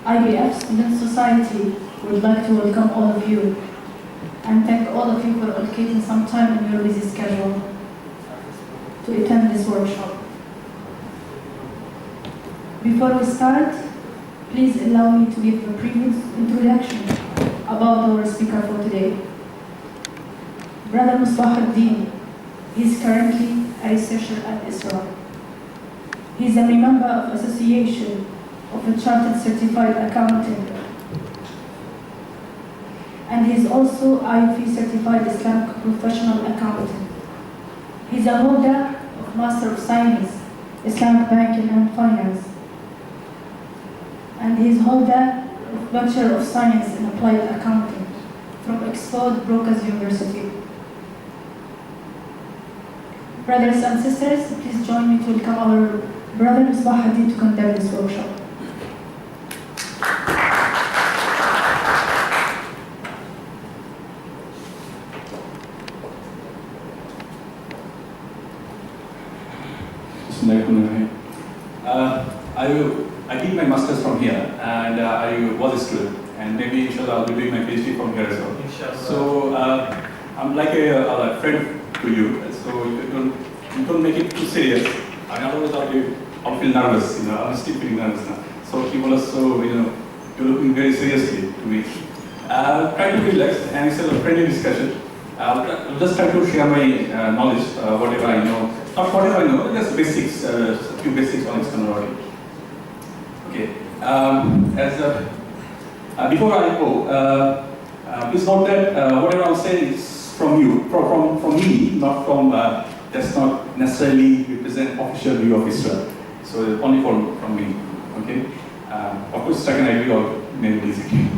IBF Student Society would like to welcome all of you and thank all of you for allocating some time in your busy schedule to attend this workshop. Before we start, please allow me to give a brief introduction about our speaker for today. Brother Musbah al-Din, he is currently a researcher at ISRA. He is a member of Association of a Chartered Certified Accountant, and he is also IOP Certified Islamic Professional Accountant. He is a holder of Master of Science, Islamic Banking and Finance, and he is holder of Bachelor of Science in Applied Accounting from Oxford Brookes University. Brothers and sisters, please join me to welcome our brother Musbah al-Din to conduct this workshop. I did my master's from here, and I was a student, and maybe inshallah I'll be doing my PhD from here as well. Inshallah. So I'm like a friend to you, so you don't make it too serious. I otherwise I'll feel nervous, I'm still feeling nervous now. So people are so, you're looking very seriously to me. Try to relax, and it's a friendly discussion. I'll just try to share my knowledge, whatever I know. Not whatever I know, just basics, a few basics on external audit. Okay. Before I go, please note that whatever I'll say is from you, from me, not from, does not necessarily represent official view of Israel. So it's only from me. Okay. Of course, second I agree or maybe disagree.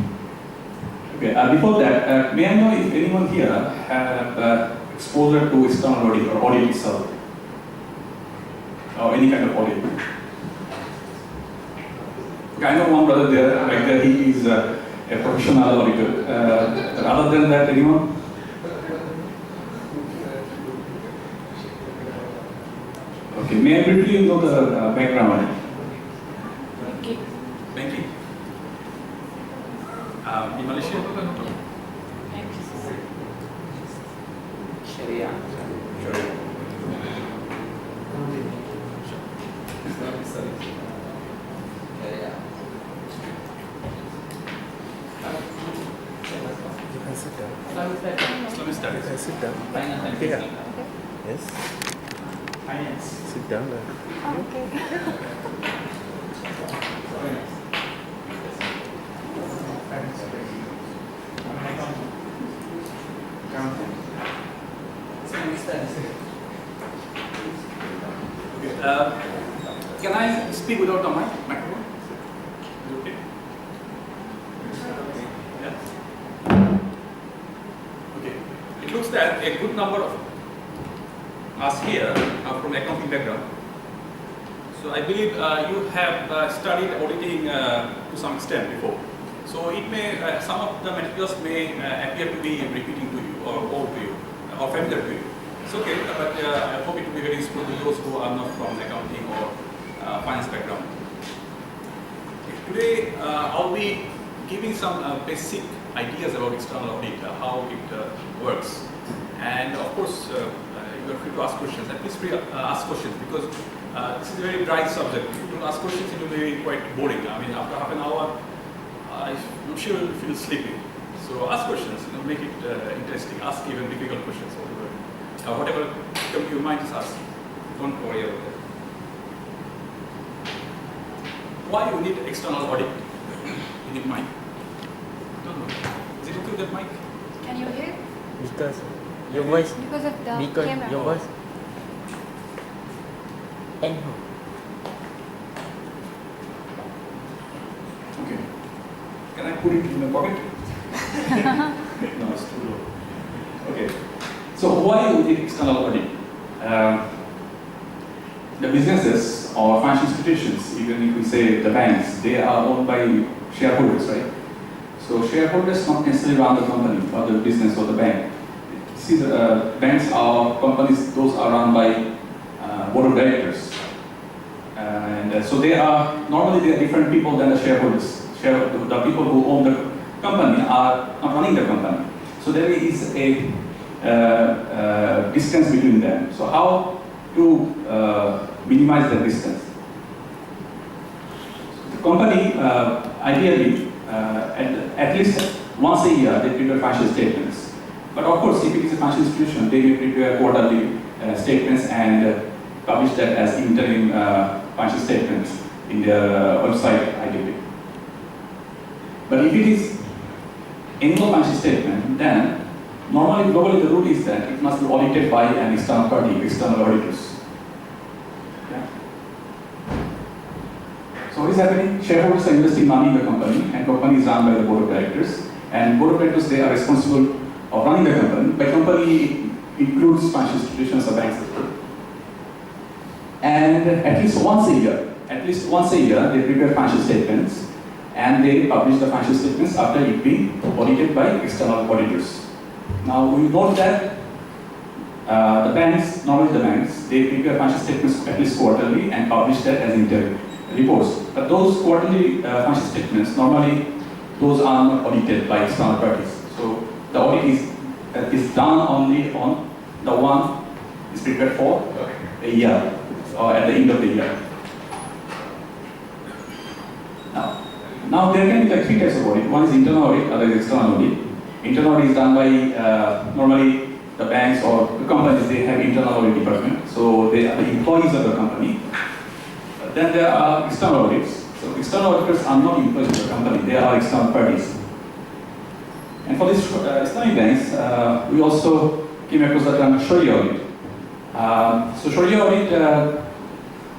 Okay. Before that, may I know if anyone here have exposure to external audit or audit itself, or any kind of audit? Okay, I know one brother there, like that he is a professional auditor. Other than that, anyone? Okay, may I briefly know the background? Banking. In Malaysia? Sharia. Islamic studies. Sit down. Finance and Yeah. business. Yes. Finance. Sit down. Okay. Can I speak without the microphone? Is it okay? Yeah. Okay. It looks that a good number of us here are from accounting background. So I believe you have studied auditing to some extent before. So it may, some of the materials may appear to be repeating to you or old to you or familiar to you. It's okay, but I hope it will be very useful to those who are not from accounting or finance background. Today I'll be giving some basic ideas about external audit, how it works. And of course, you are free to ask questions. And please ask questions, because this is a very dry subject. If you don't ask questions, it will be quite boring. I mean, after half an hour, I'm sure you'll feel sleepy. So ask questions, make it interesting. Ask even difficult questions, whatever comes to your mind, just ask. Don't worry about it. Why you need external audit in your mind? I don't know. Is it okay with that mic? Can you hear? Because your voice. Because of the Because camera. your voice. Anyhow. Okay. Can I put it in my pocket? No, it's too low. Okay. So why you need external audit? The businesses or financial institutions, even if we say the banks, they are owned by shareholders, right? So shareholders not necessarily run the company or the business or the bank. See, the banks are companies; those are run by board of directors, and so they are normally they are different people than the shareholders. the people who own the company are not running the company. So there is a distance between them. So how to minimize the distance? The company ideally at least once a year they prepare financial statements. But of course, if it is a financial institution, they may prepare quarterly statements and publish that as interim financial statements in their website ideally. But if it is annual financial statement, then normally globally the rule is that it must be audited by an external party, external auditors. Yeah. So what is happening? Shareholders are investing money in the company, and company is run by the board of directors. And board of directors, they are responsible of running the company. By company, it includes financial institutions or banks as well. And at least once a year, they prepare financial statements and they publish the financial statements after it being audited by external auditors. Now we note that the banks, normally the banks, they prepare financial statements at least quarterly and publish that as interim reports. But those quarterly financial statements, normally those are not audited by external parties. So the audit is done only on the one is prepared for a year or at the end of the year. Now there can be like three types of audit. One is internal audit, other is external audit. Internal audit is done by normally the banks or the companies. They have internal audit department, so they are the employees of the company. Then there are external audits. So external auditors are not employees of the company; they are external parties. And for these Islamic banks, we also came across the term Sharia audit. So Sharia audit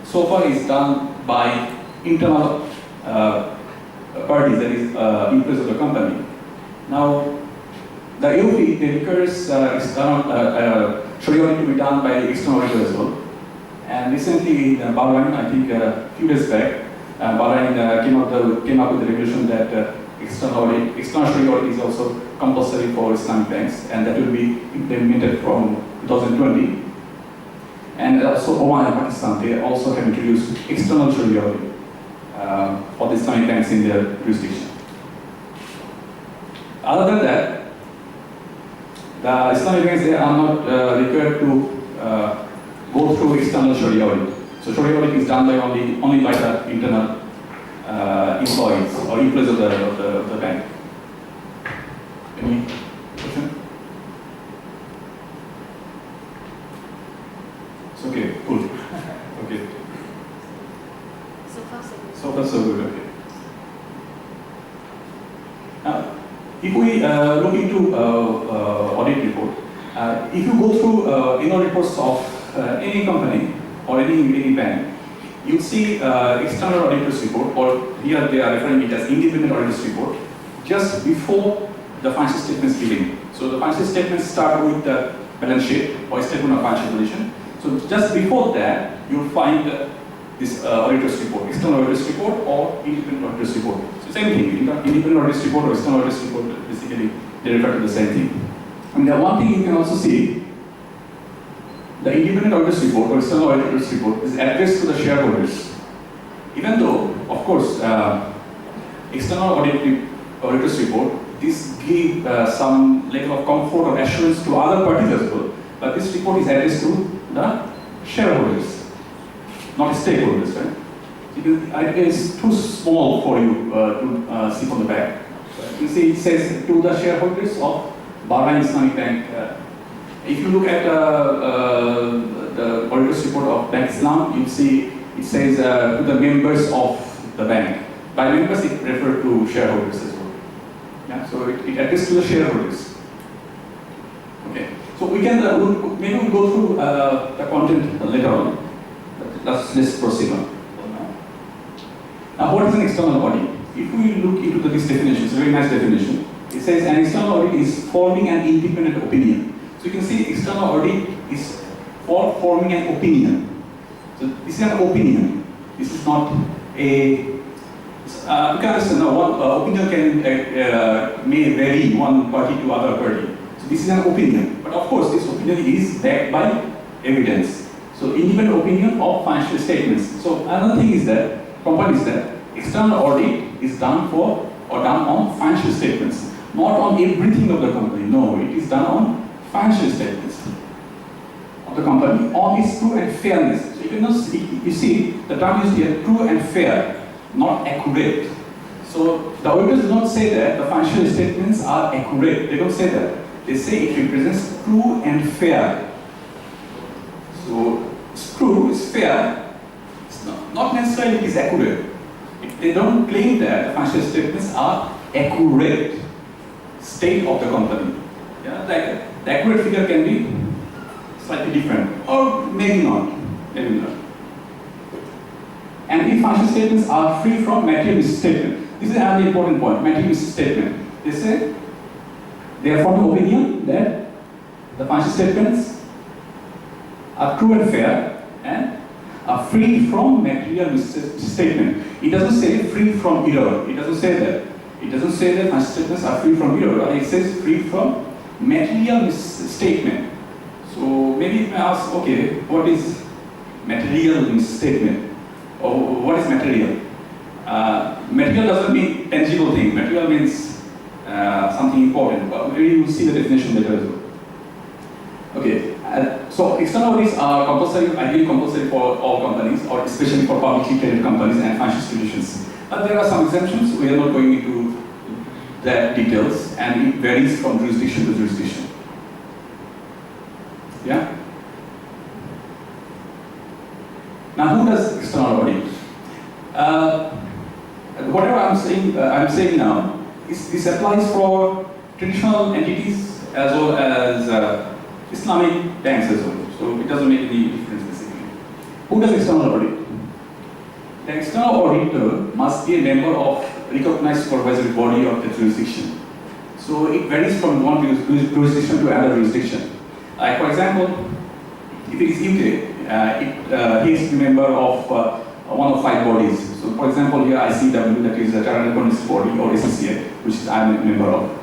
so far is done by internal parties, that is employees of the company. Now, the AOP, they requires external Sharia audit to be done by external auditor as well. And recently in Bahrain, I think a few days back, Bahrain came up with the regulation that external Sharia audit is also compulsory for Islamic banks, and that will be implemented from 2020. And also Oman and Pakistan, they also have introduced external Sharia audit for the Islamic banks in their jurisdiction. Other than that, the Islamic banks, they are not required to go through external Sharia audit. So Sharia audit is done by only by the internal employees or employees of the bank. Any question? It's okay, cool. Okay. So far, so good. So far, so good. Okay. Now, if we look into audit report, if you go through annual reports of any company or any bank, you see external auditors report, or here they are referring it as independent auditors report, just before the financial statements begin. So the financial statements start with the balance sheet or statement of financial position. So just before that, you'll find this auditor's report, external auditor's report or independent auditor's report. So same thing, independent auditor's report or external auditor's report, basically they refer to the same thing. And the one thing you can also see, the independent auditor's report or external auditor's report is addressed to the shareholders. Even though, of course, external auditor's report, this gives some level of comfort or assurance to other parties as well. But this report is addressed to the shareholders, not stakeholders, right? It is too small for you to see from the back. You see, it says to the shareholders of Bahrain Islamic Bank. If you look at the auditor's report of Bank Islam, you see it says to the members of the bank. By members, it refers to shareholders as well. Yeah, so it addresses to the shareholders. Okay, so we can maybe we'll go through the content later on. Let's proceed on. Now, what is an external audit? If we look into this definition, it's a very nice definition. It says an external audit is forming an independent opinion. So you can see external audit is for forming an opinion. So this is an opinion. This is not a. You can understand now one opinion may vary one party to other party. So this is an opinion. But of course, this opinion is backed by evidence. So independent opinion of financial statements. So another thing is that companies that external audit is done for or done on financial statements, not on everything of the company. No, it is done on financial statements of the company on its true and fairness. So you see the term used here, true and fair, not accurate. So the auditors do not say that the financial statements are accurate. They don't say that. They say it represents true and fair. So it's true, it's fair. It's not necessarily it is accurate. They don't claim that the financial statements are accurate state of the company. Yeah, the accurate figure can be slightly different, or maybe not. Maybe not. And if financial statements are free from material misstatement, this is another important point, material misstatement. They say they are from the opinion that the financial statements are true and fair and are free from material misstatement. It doesn't say free from error. It doesn't say that. It doesn't say that financial statements are free from error, but it says free from material misstatement. So maybe you may ask, okay, what is material misstatement? Or what is material? Material doesn't mean tangible thing. Material means something important. But maybe we'll see the definition later as well. Okay, so external audits are compulsory, ideally compulsory for all companies, or especially for publicly traded companies and financial institutions. But there are some exemptions. We are not going into that details, and it varies from jurisdiction to jurisdiction. Yeah. Now, who does external audit? Whatever I'm saying now, this applies for traditional entities as well as Islamic banks as well. So it doesn't make any difference basically. Who does external audit? The external auditor must be a member of recognized supervisory body of the jurisdiction. So it varies from one jurisdiction to another jurisdiction. Like for example, if it is UK, he is a member of one of 5 bodies. So for example, here ICW, that is a Chartered Accountants Body, or ACCA, which I am a member of.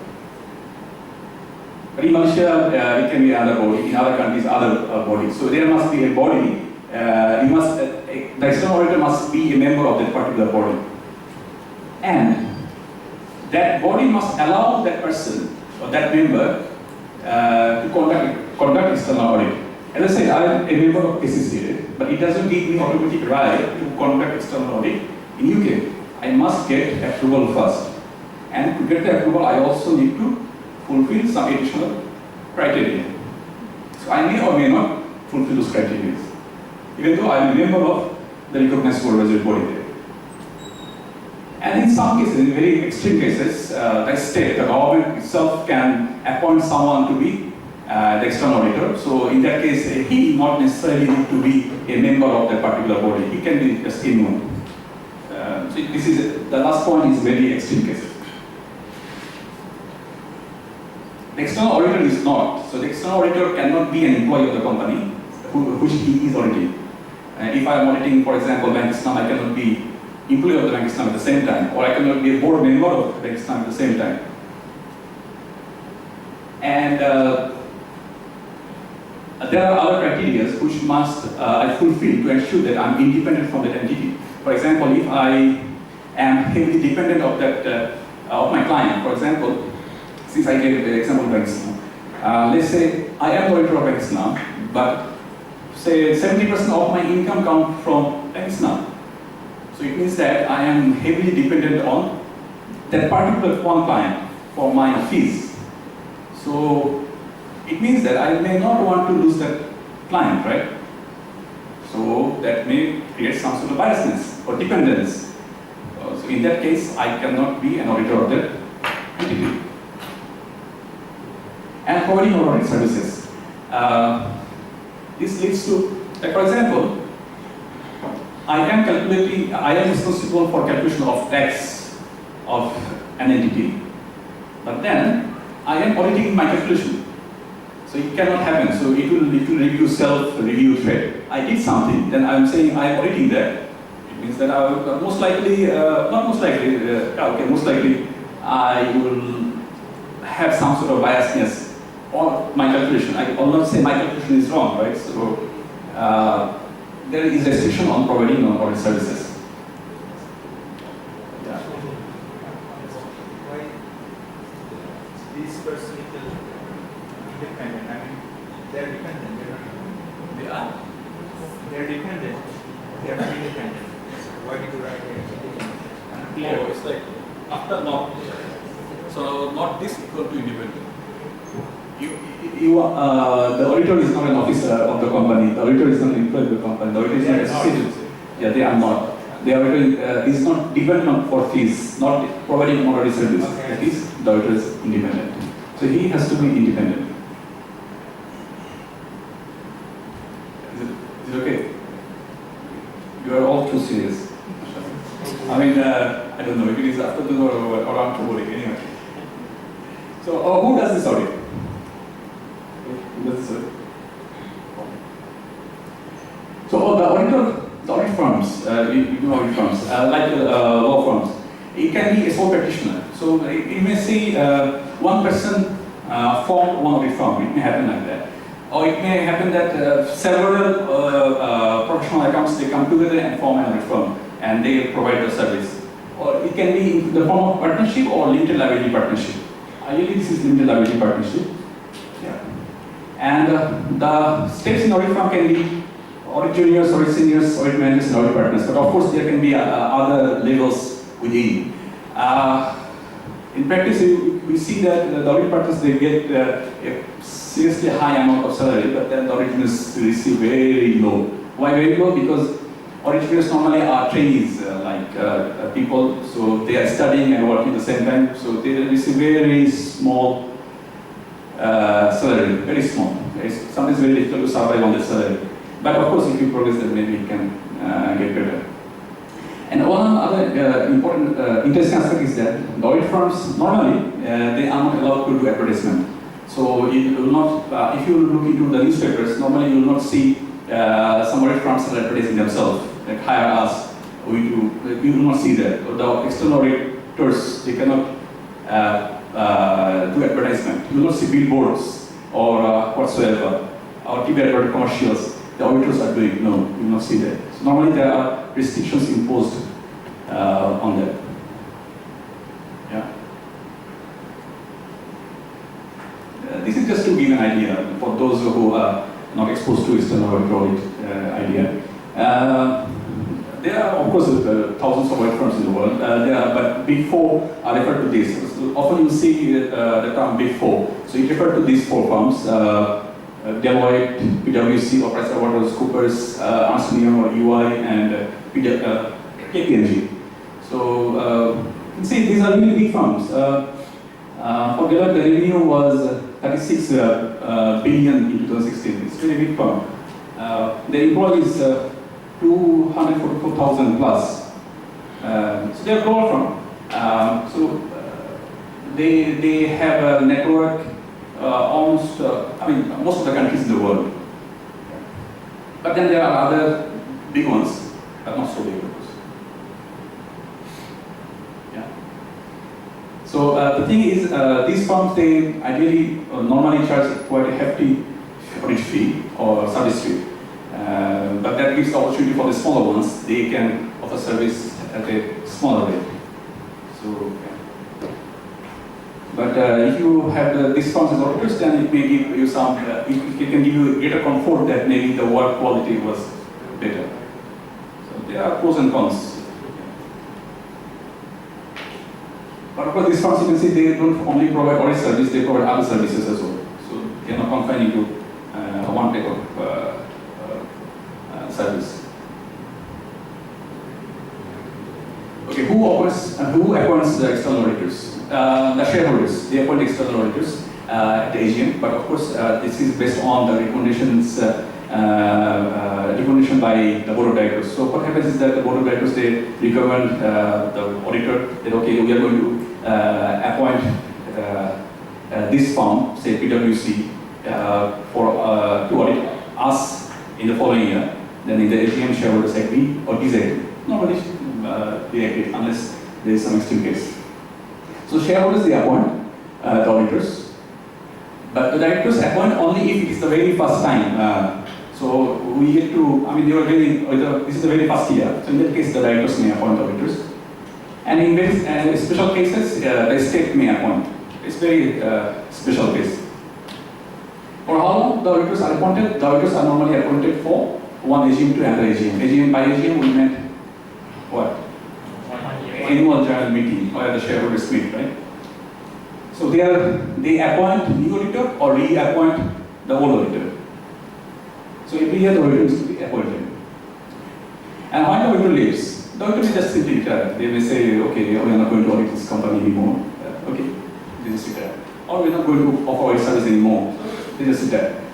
But in Malaysia, it can be another body. In other countries, other bodies. So there must be a body. The external auditor must be a member of that particular body, and that body must allow that person or that member to conduct external audit. As I said, I am a member of ACCA, but it doesn't give me automatic right to conduct external audit in UK. I must get approval first, and to get the approval, I also need to fulfill some additional criteria. So I may or may not fulfill those criteria, even though I am a member of the recognized supervisory body there. And in some cases, in very extreme cases, the state, the government itself can appoint someone to be the external auditor. So in that case, he not necessarily need to be a member of that particular body. He can be just anyone. So this is the last point is very extreme cases. The external auditor is not. So the external auditor cannot be an employee of the company which he is auditing. If I am auditing, for example, Bank Islam, I cannot be employee of the Bank Islam at the same time, or I cannot be a board member of Bank Islam at the same time. And there are other criteria which must I fulfill to ensure that I am independent from that entity. For example, if I am heavily dependent of that of my client, for example, since I gave the example of Bank Islam, let's say I am auditor of Bank Islam, but say 70% of my income comes from Bank Islam. So it means that I am heavily dependent on that particular one client for my fees. So it means that I may not want to lose that client, right? So that may create some sort of biasness or dependence. So in that case, I cannot be an auditor of that entity. And providing audit services. This leads to, like for example, I am responsible for calculation of tax of an entity, but then I am auditing my calculation. So it cannot happen. So it will review self-review trade. I did something, then I am saying I am auditing that. It means that I will most likely, most likely I will have some sort of biasness on my calculation. I will not say my calculation is wrong, right? So there is restriction on providing non-audit services. Yeah. this person is independent. I mean, they're dependent. They are. They're dependent. They're not independent. Why did you write it? Oh, it's like after not. So not this equal to independent. The auditor is not an officer of the company. The auditor is not an employee of the company. The auditor is not a citizen. Yeah, they are not. The auditor is not dependent for fees, not providing auditing service. Okay. That is, the auditor is independent. So he has to be independent. Is it okay? You are all too serious. I mean, I don't know if it is afternoon or after morning, anyway. So, who does this audit? Who does this audit? So, the audit firms, you know audit firms, like law firms, it can be a sole practitioner. So, you may see one person formed one audit firm. It may happen like that. Or it may happen that several professional accounts, they come together and form an audit firm and they provide the service. Or it can be in the form of partnership or limited liability partnership. Ideally, this is limited liability partnership. Yeah. And the steps in audit firm can be audit juniors, audit seniors, audit managers, and audit partners. But of course, there can be other levels within. In practice, we see that the audit partners, they get a seriously high amount of salary, but then the audit juniors receive very low. Why very low? Because audit juniors normally are trainees, people, so they are studying and working at the same time, so they receive very small salary, very small. It's sometimes very difficult to survive on that salary. But of course, if you progress, then maybe it can get better. And one other important, interesting aspect is that the audit firms, normally, they are not allowed to do advertisement. So you will not, if you look into the newspapers, normally you will not see some audit firms are advertising themselves, like hire us. You will not see that. The external auditors, they cannot do advertisement. You will not see billboards or whatsoever, or TV advert commercials. The auditors are doing. No, you will not see that. So normally there are restrictions imposed on that. Yeah. This is just to give an idea for those who are not exposed to external audit idea. There are, of course, thousands of audit firms in the world. But Big Four are referred to this. So often you see the term Big Four. So it refers to these four firms: Deloitte, PwC, or PricewaterhouseCoopers, Ernst & Young, or UI, and KPMG. So you can see these are really big firms. For Deloitte, the revenue was 36 billion in 2016. It's a very big firm. The employees 244,000 plus. So they are global firm. They have a network almost, most of the countries in the world. But then there are other big ones, but not so big, of course. Yeah. So the thing is, these firms, they ideally normally charge quite a hefty audit fee or service fee. But that gives the opportunity for the smaller ones, they can offer service at a smaller rate. So, yeah. But if you have these firms as auditors, then it may give you some, it can give you greater comfort that maybe the work quality was better. So there are pros and cons. But of course, these firms, you can see, they don't only provide audit service, they provide other services as well. So they are not confined to one type of service. Okay, who appoints the external auditors? The shareholders, they appoint external auditors at the AGM, but of course this is based on the recommendations, recommendation by the board of directors. So what happens is that the board of directors, they recommend the auditor that okay, we are going to appoint this firm, say PwC, to audit us in the following year. Then in the AGM, shareholders agree or disagree. Normally they agree unless there is some extreme case. So shareholders, they appoint the auditors, but the directors appoint only if it is the very first time. So we get to, they were very, this is the very first year. So in that case, the directors may appoint auditors. And in very special cases, the state may appoint It's very special case. For how long the auditors are appointed? The auditors are normally appointed for one AGM to another AGM. AGM by AGM we meant what? Annual general meeting or the shareholders meet, right? So they appoint new auditor or reappoint the old auditor. So every year the auditor is to be appointed. And when the auditor leaves, the auditor is just simply retire. They may say, okay, we are not going to audit this company anymore. Okay, they just retire. Or we are not going to offer audit service anymore. They just retire.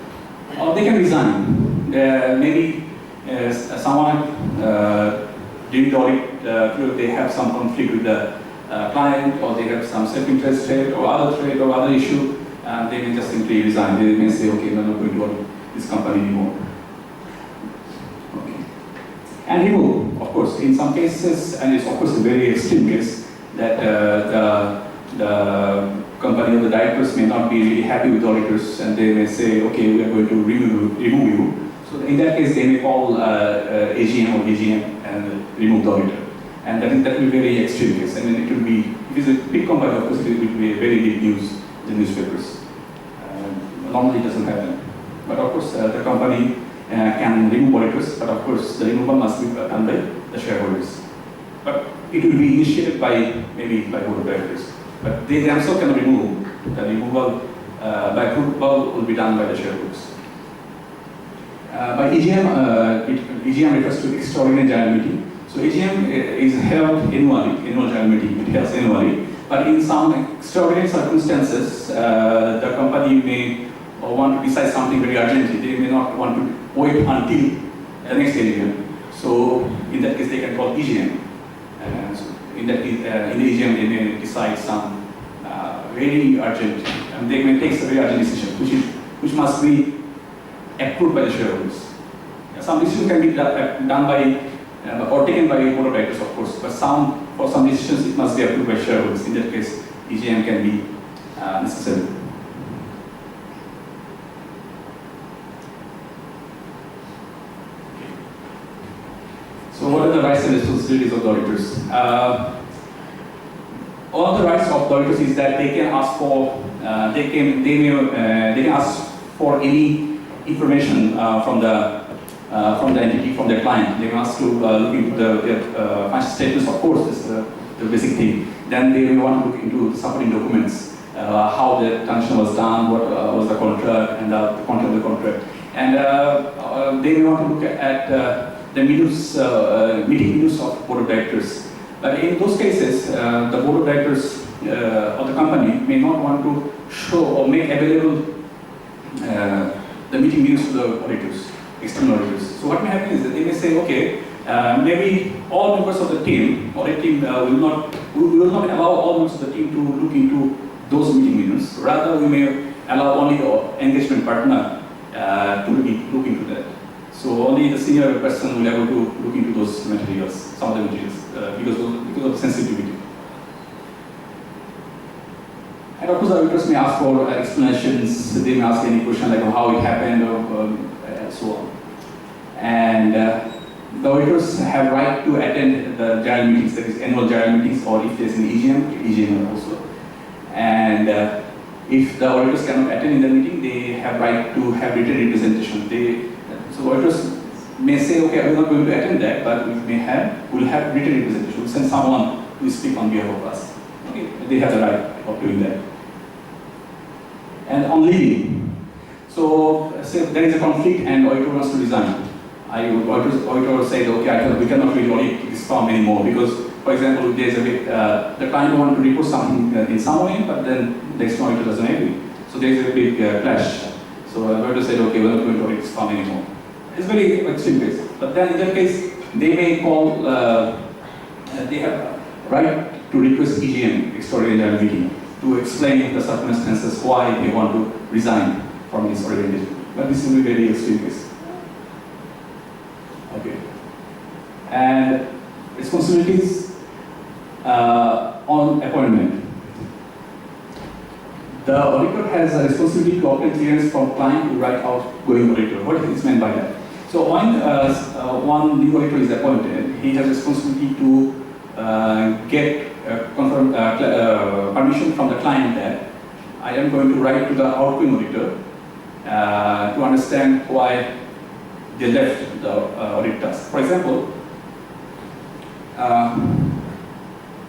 Or they can resign. Maybe someone during the audit, they have some conflict with the client, or they have some self-interest trade or other issue, and they may just simply resign. They may say, okay, we are not going to audit this company anymore. Okay. And remove, of course, in some cases, and it's of course a very extreme case, that the company or the directors may not be really happy with auditors, and they may say, okay, we are going to remove you. So in that case, they may call AGM or AGM and remove the auditor. And that will be a very extreme case. And then it will be, if it's a big company, of course, it will be a very big news in the newspapers. Normally it doesn't happen. But of course, the company can remove auditors, but of course, the removal must be done by the shareholders. But it will be initiated by board of directors. But they themselves can remove. The removal by approval will be done by the shareholders. By EGM, EGM refers to extraordinary general meeting. So AGM is held annually, annual general meeting, it holds annually. But in some extraordinary circumstances, the company may want to decide something very urgently. They may not want to wait until the next AGM. So in that case, they can call EGM. So in the EGM, they may decide some very urgent, and they may take a very urgent decision, which must be approved by the shareholders. Some decisions can be done by or taken by board of directors, of course, but for some decisions it must be approved by shareholders. In that case, EGM can be necessary. So what are the rights and responsibilities of the auditors? One of the rights of the auditors is that they can ask for, they can ask for any information from the entity, from their client. They must to look into their financial statements, of course, is the basic thing. Then they may want to look into the supporting documents, how the transaction was done, what was the contract, and the content of the contract. And they may want to look at the meeting minutes of board of directors. But in those cases, the board of directors of the company may not want to show or make available the meeting minutes to the auditors, external auditors. So what may happen is that they may say, okay, maybe all members of the team, audit team, we will not allow all members of the team to look into those meeting minutes. Rather, we may allow only the engagement partner to look into that. So only the senior person will be able to look into those materials, some of the materials, because of sensitivity. And of course, the auditors may ask for explanations. They may ask any question like how it happened, or so on. And the auditors have right to attend the general meetings, that is annual general meetings, or if there's an EGM also. And if the auditors cannot attend in the meeting, they have right to have written representation. So auditors may say, okay, we're not going to attend that, but we'll have written representation. We'll send someone to speak on behalf of us. Okay, they have the right of doing that. And on leaving, so say there is a conflict and auditor wants to resign. Auditor said, okay, we cannot really audit this firm anymore because, for example, if there's a bit, the client wants to report something in some way, but then the external auditor doesn't agree. So there's a big clash. So the auditor said, okay, we're not going to audit this firm anymore. It's very extreme case. But then in that case, they may call, they have right to request EGM, extraordinary general meeting, to explain the circumstances why they want to resign from this organization. But this will be very extreme case. Okay. And responsibilities on appointment. The auditor has a responsibility to obtain clearance from client to write outgoing auditor. What is meant by that? So when one new auditor is appointed, he has a responsibility to get permission from the client that I am going to write to the outgoing auditor to understand why they left the audit task. For example,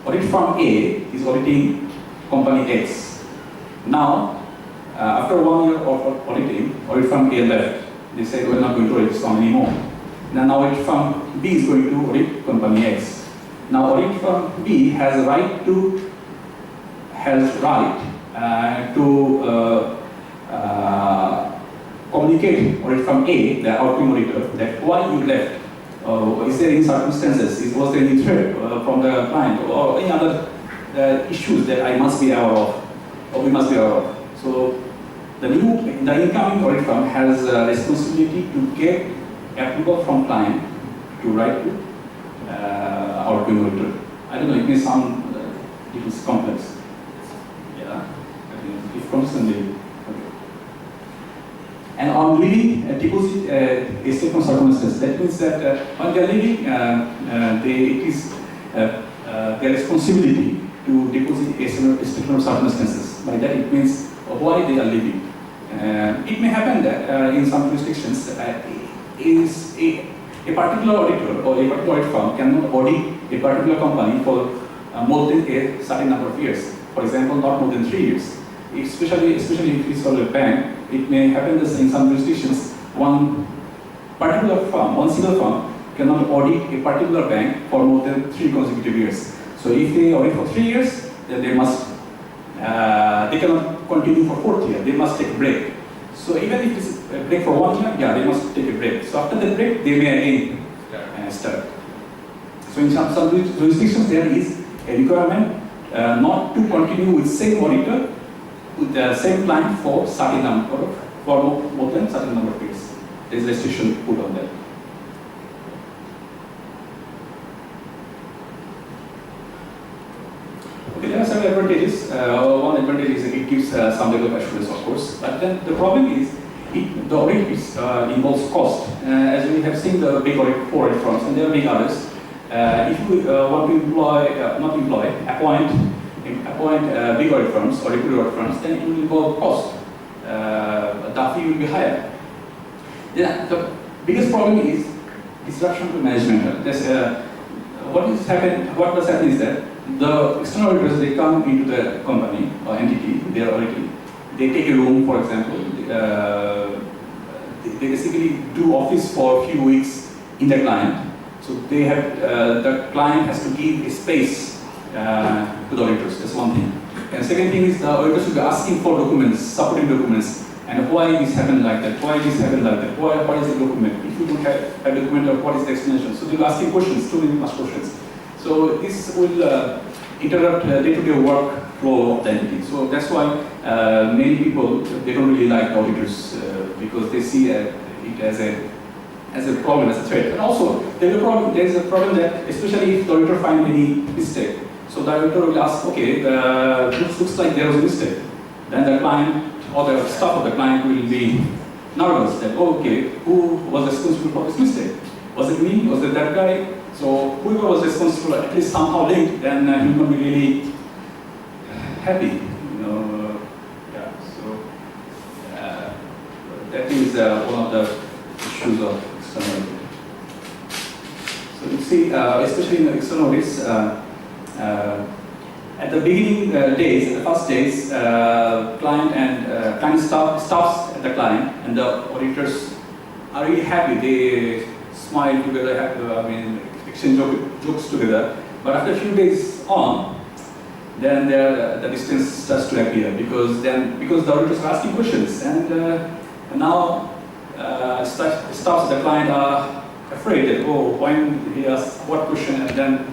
audit firm A is auditing company X. Now, after 1 year of auditing, audit firm A left. They said we're not going to audit this firm anymore. Now audit firm B is going to audit company X. Now audit firm B has a right to communicate audit firm A, the outgoing auditor, that why you left. Is there any circumstances? Was there any threat from the client or any other issues that I must be aware of, or we must be aware of? So the incoming audit firm has a responsibility to get approval from client to write to outgoing auditor. I don't know, it may sound it is complex. Yeah, I think if consistently. And on leaving a deposit a statement of circumstances, that means that when they are leaving, it is their responsibility to deposit a statement of circumstances. By that it means why they are leaving. It may happen that in some jurisdictions, is a particular auditor or a particular audit firm cannot audit a particular company for more than a certain number of years. For example, not more than 3 years. Especially if it's for a bank, it may happen that in some jurisdictions, one particular firm, one single firm, cannot audit a particular bank for more than 3 consecutive years. So if they audit for 3 years, then they cannot continue for 4th year. They must take a break. So even if it's a break for 1 year, yeah, they must take a break. So after the break, they may again start. So in some jurisdictions, there is a requirement not to continue with same auditor with the same client for certain number of, for more than certain number of years. There is restriction put on that. Okay, there are some advantages. One advantage is it gives some level of assurance, of course. But then the problem is, the audit involves cost. As we have seen the big audit, 4 audit firms, and there are many others. If you want to appoint big audit firms or reputed audit firms, then it will involve cost. The fee will be higher. Yeah, the biggest problem is disruption to management. What does happen is that the external auditors, they come into the company or entity they are auditing. They take a room, for example. They basically do office for a few weeks in the client. So they have the client has to give a space to the auditors. That's one thing. And second thing is the auditors will be asking for documents, supporting documents, and why this happened like that, why this happened like that, what is the document? If you don't have a document, or what is the explanation? So they'll be asking questions, too many questions. So this will interrupt day-to-day work flow of the entity. So that's why many people, they don't really like auditors because they see it as a problem, as a threat. And also, there is a problem that, especially if the auditor finds any mistake, so the auditor will ask, okay, looks like there was a mistake. Then the client or the staff of the client will be nervous that, oh, okay, who was responsible for this mistake? Was it me? Was it that guy? So whoever was responsible, at least somehow linked, then he will be really happy. Yeah. So that is one of the issues of external audit. So you see, especially in the external audits, at the beginning days, the first days, client stops at the client, and the auditors are really happy. They smile together, exchange jokes together. But after a few days on, then the distance starts to appear because the auditors are asking questions, and now staffs at the client are afraid that, oh, when he asks what question, and then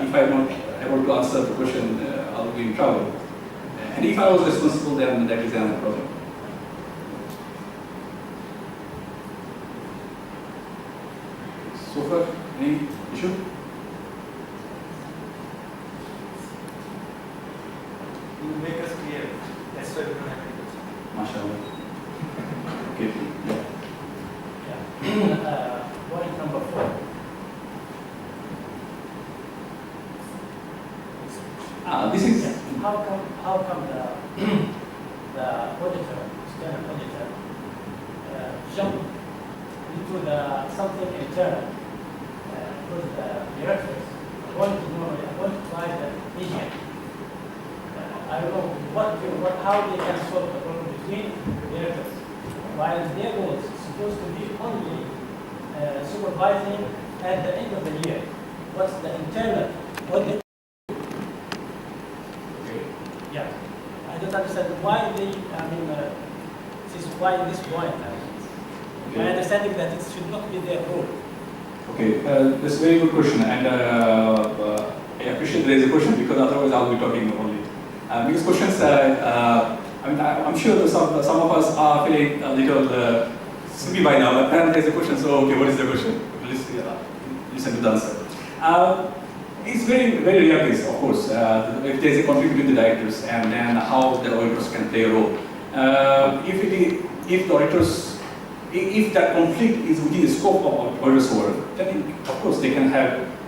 if I'm not able to answer the question, I'll be in trouble. And if I was responsible, then that is another problem. So far, any issue? You make us clear. That's why we don't have to. MashaAllah. Okay. Yeah. Point number 4. This is How come the auditor, external auditor, jump into the something internal, because the directors want to know, want to try the vision. I don't know how they can solve the problem between directors, while their goal is supposed to be only supervising at the end of the year. What's the internal audit? Yeah, I don't understand why they. This is why this point. My understanding that it should not be their role. Okay, that's a very good question, and I appreciate there is a question because otherwise I'll be talking only. Because questions, I'm sure that some of us are feeling a little sleepy by now, but then there's a question, so okay, what is the question? Let's listen to the answer. It's very, very rare case, of course, if there's a conflict between the directors and then how the auditors can play a role. If the auditors, if that conflict is within the scope of auditors' work, then of course they can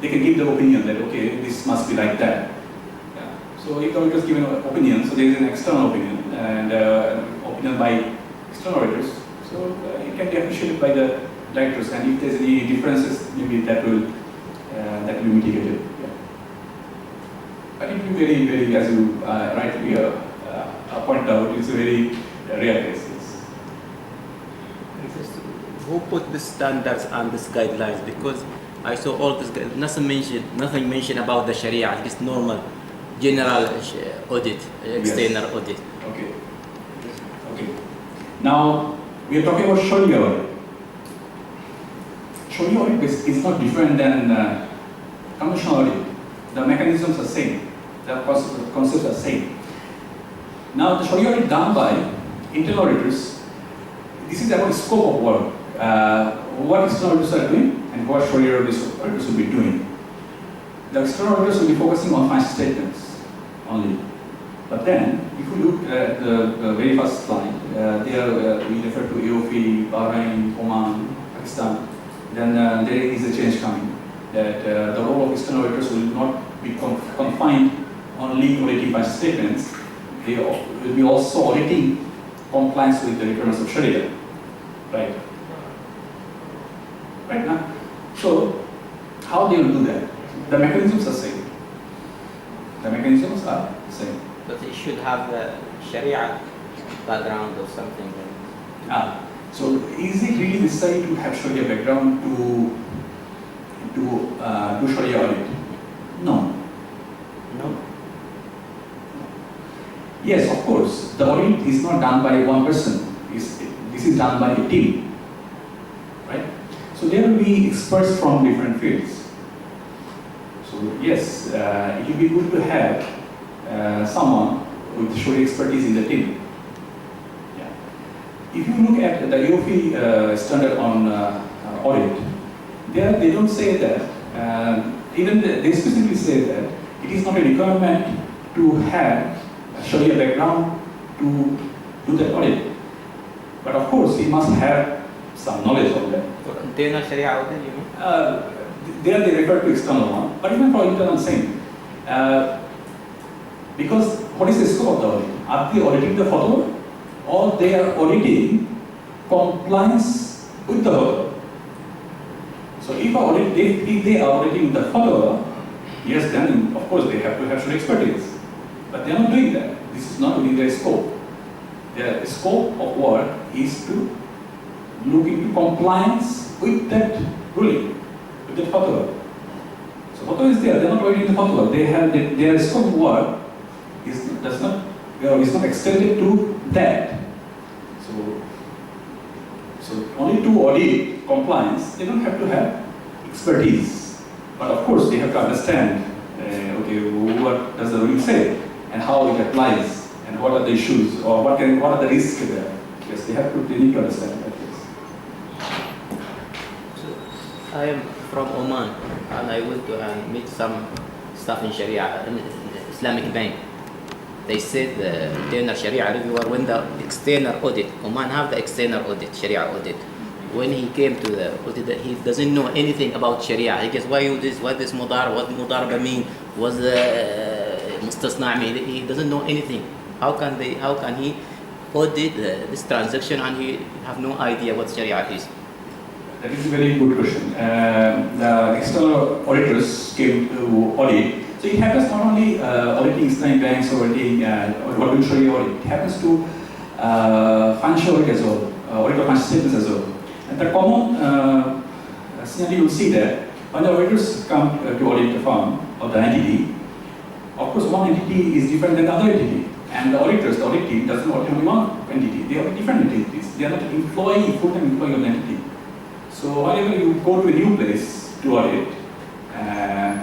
give the opinion that okay, this must be like that. Yeah. So if the auditors give an opinion, so there is an external opinion and opinion by external auditors, so it can be appreciated by the directors, and if there's any differences, maybe that will be mitigated. Yeah. But it will be very, very, as you rightly point out, it's a very rare case. Who put the standards and these guidelines? Because I saw all this, nothing mentioned about the Sharia, just normal, general audit, external audit. Okay. Okay. Now, we are talking about Sharia audit. Sharia audit is not different than conventional audit. The mechanisms are same. The concepts are same. Now, the Sharia audit done by internal auditors, this is about the scope of work. What external auditors are doing and what Sharia auditors will be doing. The external auditors will be focusing on financial statements only. But then, if you look at the very first slide, there we refer to AOP, Bahrain, Oman, Pakistan, then there is a change coming. That the role of external auditors will not be confined only auditing financial statements. They will be also auditing compliance with the requirements of Sharia. Right? Right now. So, how they will do that? The mechanisms are same. The mechanisms are same. But it should have the Sharia background or something. So is it really necessary to have Sharia background to do Sharia audit? No. No. Yes, of course. The audit is not done by one person. This is done by a team. Right? So there will be experts from different fields. So yes, it will be good to have someone with Sharia expertise in the team. Yeah. If you look at the AOP standard on audit, they don't say that, even they specifically say that it is not a requirement to have a Sharia background to do that audit. But of course, he must have some knowledge of that. For internal Sharia audit, you mean? There they refer to external one, but even for internal same. Because what is the scope of the audit? Are they auditing the fatwa, or they are auditing compliance with the fatwa? So if they are auditing the fatwa, yes, then of course they have to have some expertise. But they are not doing that. This is not within their scope. Their scope of work is to look into compliance with that ruling, with that fatwa. So fatwa is there. They are not auditing the fatwa. They have their scope of work is not extended to that. So only to audit compliance, they don't have to have expertise. But of course, they have to understand, okay, what does the ruling say, and how it applies, and what are the issues, or what are the risks there. Yes, they need to understand that. So, I am from Oman, and I went to meet some stuff in Sharia, in Islamic bank. They said the internal Sharia reviewer, when the external audit, Oman have the external audit, Sharia audit. When he came to the audit, he doesn't know anything about Sharia. He goes, why you this, what this mudar, what mudaraba mean, what's mustasna mean? He doesn't know anything. How can he audit this transaction and he have no idea what Sharia is? That is a very good question. The external auditors came to audit. So it happens not only auditing Islamic banks or auditing or Sharia audit. It happens to financial audit as well, audit of financial statements as well. And the common scenario you will see that when the auditors come to audit the firm or the entity, of course one entity is different than the other entity. And the auditors, the audit team doesn't audit only one entity. They audit different entities. They are not employee, full-time employee of the entity. So whenever you go to a new place to audit,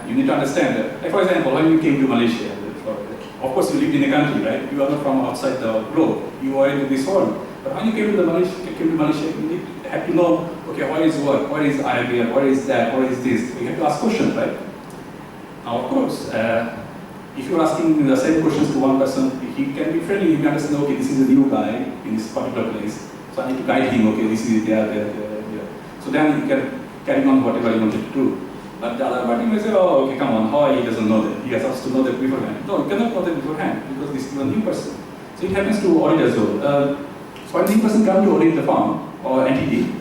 you need to understand that, like for example, when you came to Malaysia, of course you lived in a country, right? You are not from outside the globe. You are in this world. But when you came to Malaysia, you have to know, okay, what is work? What is IBM? What is that? What is this? You have to ask questions, right? Now, of course, if you're asking the same questions to one person, he can be friendly. He can understand, okay, this is a new guy in this particular place. So I need to guide him, okay, this is there. So then you can carry on whatever you wanted to do. But the other party may say, oh, okay, come on, how he doesn't know that? He has to know that beforehand. No, you cannot know that beforehand because this is a new person. So it happens to audit as well. So when a new person comes to audit the firm or entity,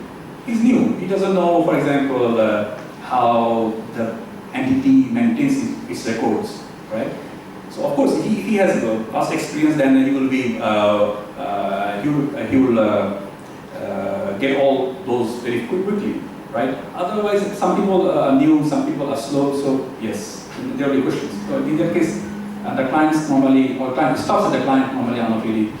he's new. He doesn't know, for example, how the entity maintains its records, right? So of course, if he has past experience, then he will be he will get all those very quickly, right? Otherwise, some people are new, some people are slow. So yes, there will be questions. So in that case, the clients normally, or staffs at the client normally are not really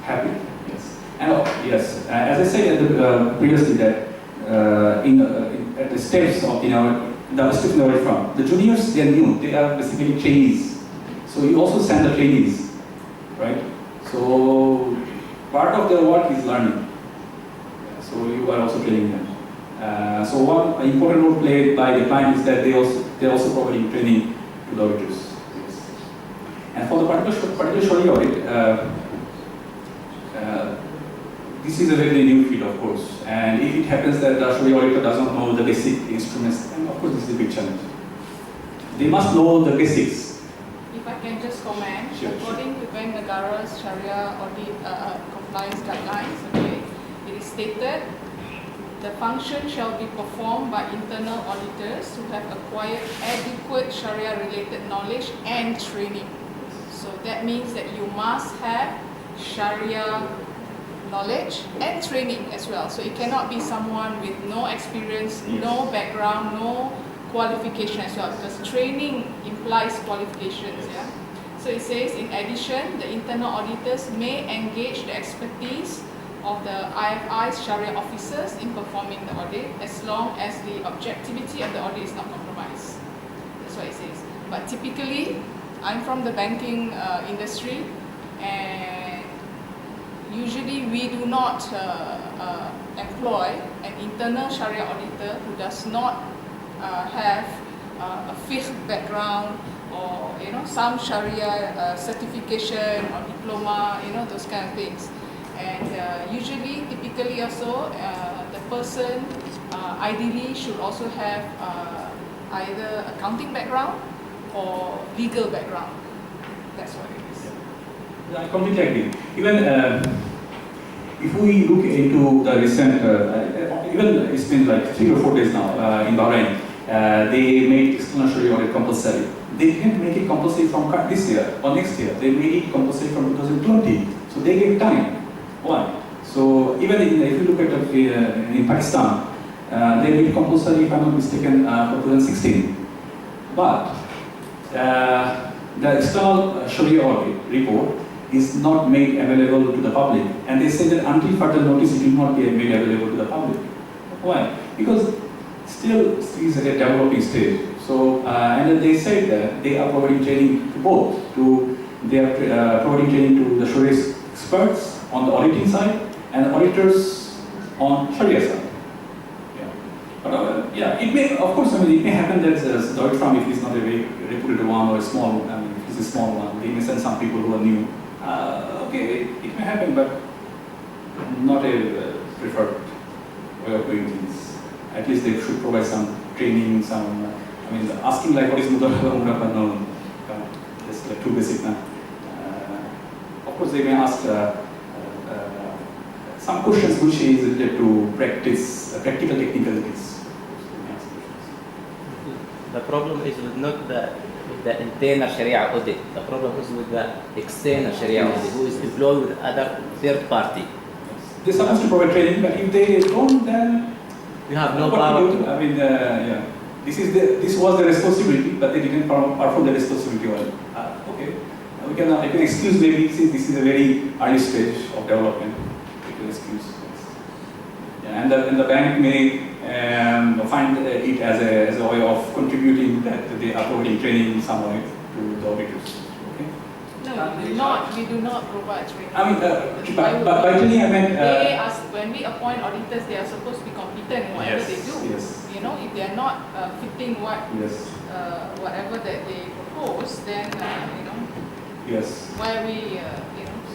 happy. Yes, and yes, as I said previously that at the steps of the steps in our firm, the juniors, they are new. They are basically trainees. So you also send the trainees, right? So part of their work is learning. So you are also training them. So one important role played by the client is that they are also providing training to the auditors. Yes. And for the particular Sharia audit, this is a very new field, of course. And if it happens that the Sharia auditor does not know the basic instruments, then of course this is a big challenge. They must know the basics. If I can just comment, Sure. according to Bank Negara's Sharia audit compliance guidelines, okay, it is stated the function shall be performed by internal auditors who have acquired adequate Sharia-related knowledge and training. So that means that you must have Sharia knowledge and training as well. So it cannot be someone with no experience, no background, no qualification as well, because training implies qualifications. Yeah. So it says, in addition, the internal auditors may engage the expertise of the IFI's Sharia officers in performing the audit, as long as the objectivity of the audit is not compromised. That's what it says. But typically, I'm from the banking industry, and usually we do not employ an internal Sharia auditor who does not have a fiqh background or some Sharia certification or diploma, those kind of things. And usually, typically also, the person ideally should also have either accounting background or legal background. That's what it is. I completely agree. Even if we look into the recent, even it's been like 3 or 4 days now in Bahrain, they made external Sharia audit compulsory. They didn't make it compulsory from this year or next year. They made it compulsory from 2020. So they gave time. Why? So even if you look at in Pakistan, they made it compulsory, if I'm not mistaken, for 2016. But the external Sharia audit report is not made available to the public, and they say that until further notice it will not be made available to the public. Why? Because still is at a developing stage. So and then they say that they are providing training to both. They are providing training to the Sharia experts on the auditing side and auditors on Sharia side. Yeah. But it may, of course, it may happen that the audit firm, if it's not a very reputed one or a small, if it's a small one, they may send some people who are new. Okay, it may happen, but not a preferred way of doing things. At least they should provide some training, asking like what is Mudaraba, no, just like too basic now. Of course, they may ask some questions which is related to practice, practical technicalities. The problem is with not the internal Sharia audit. The problem is with the external Sharia audit, who is employed with other third party. They're supposed to provide training, but if they don't, then You have no what power to do? to. I mean, yeah. This was the responsibility, but they didn't perform the responsibility well. Okay, I can excuse maybe since this is a very early stage of development. We can excuse. Yes. Yeah, and the bank may find it as a way of contributing that they are providing training in some way to the auditors. Okay. No, we do not provide training. I mean, Why would by we? training I meant. When we appoint auditors, they are supposed to be competent in whatever they do. Yes. You know, if they are not fitting Yes. whatever that they propose, then you know, Yes. why we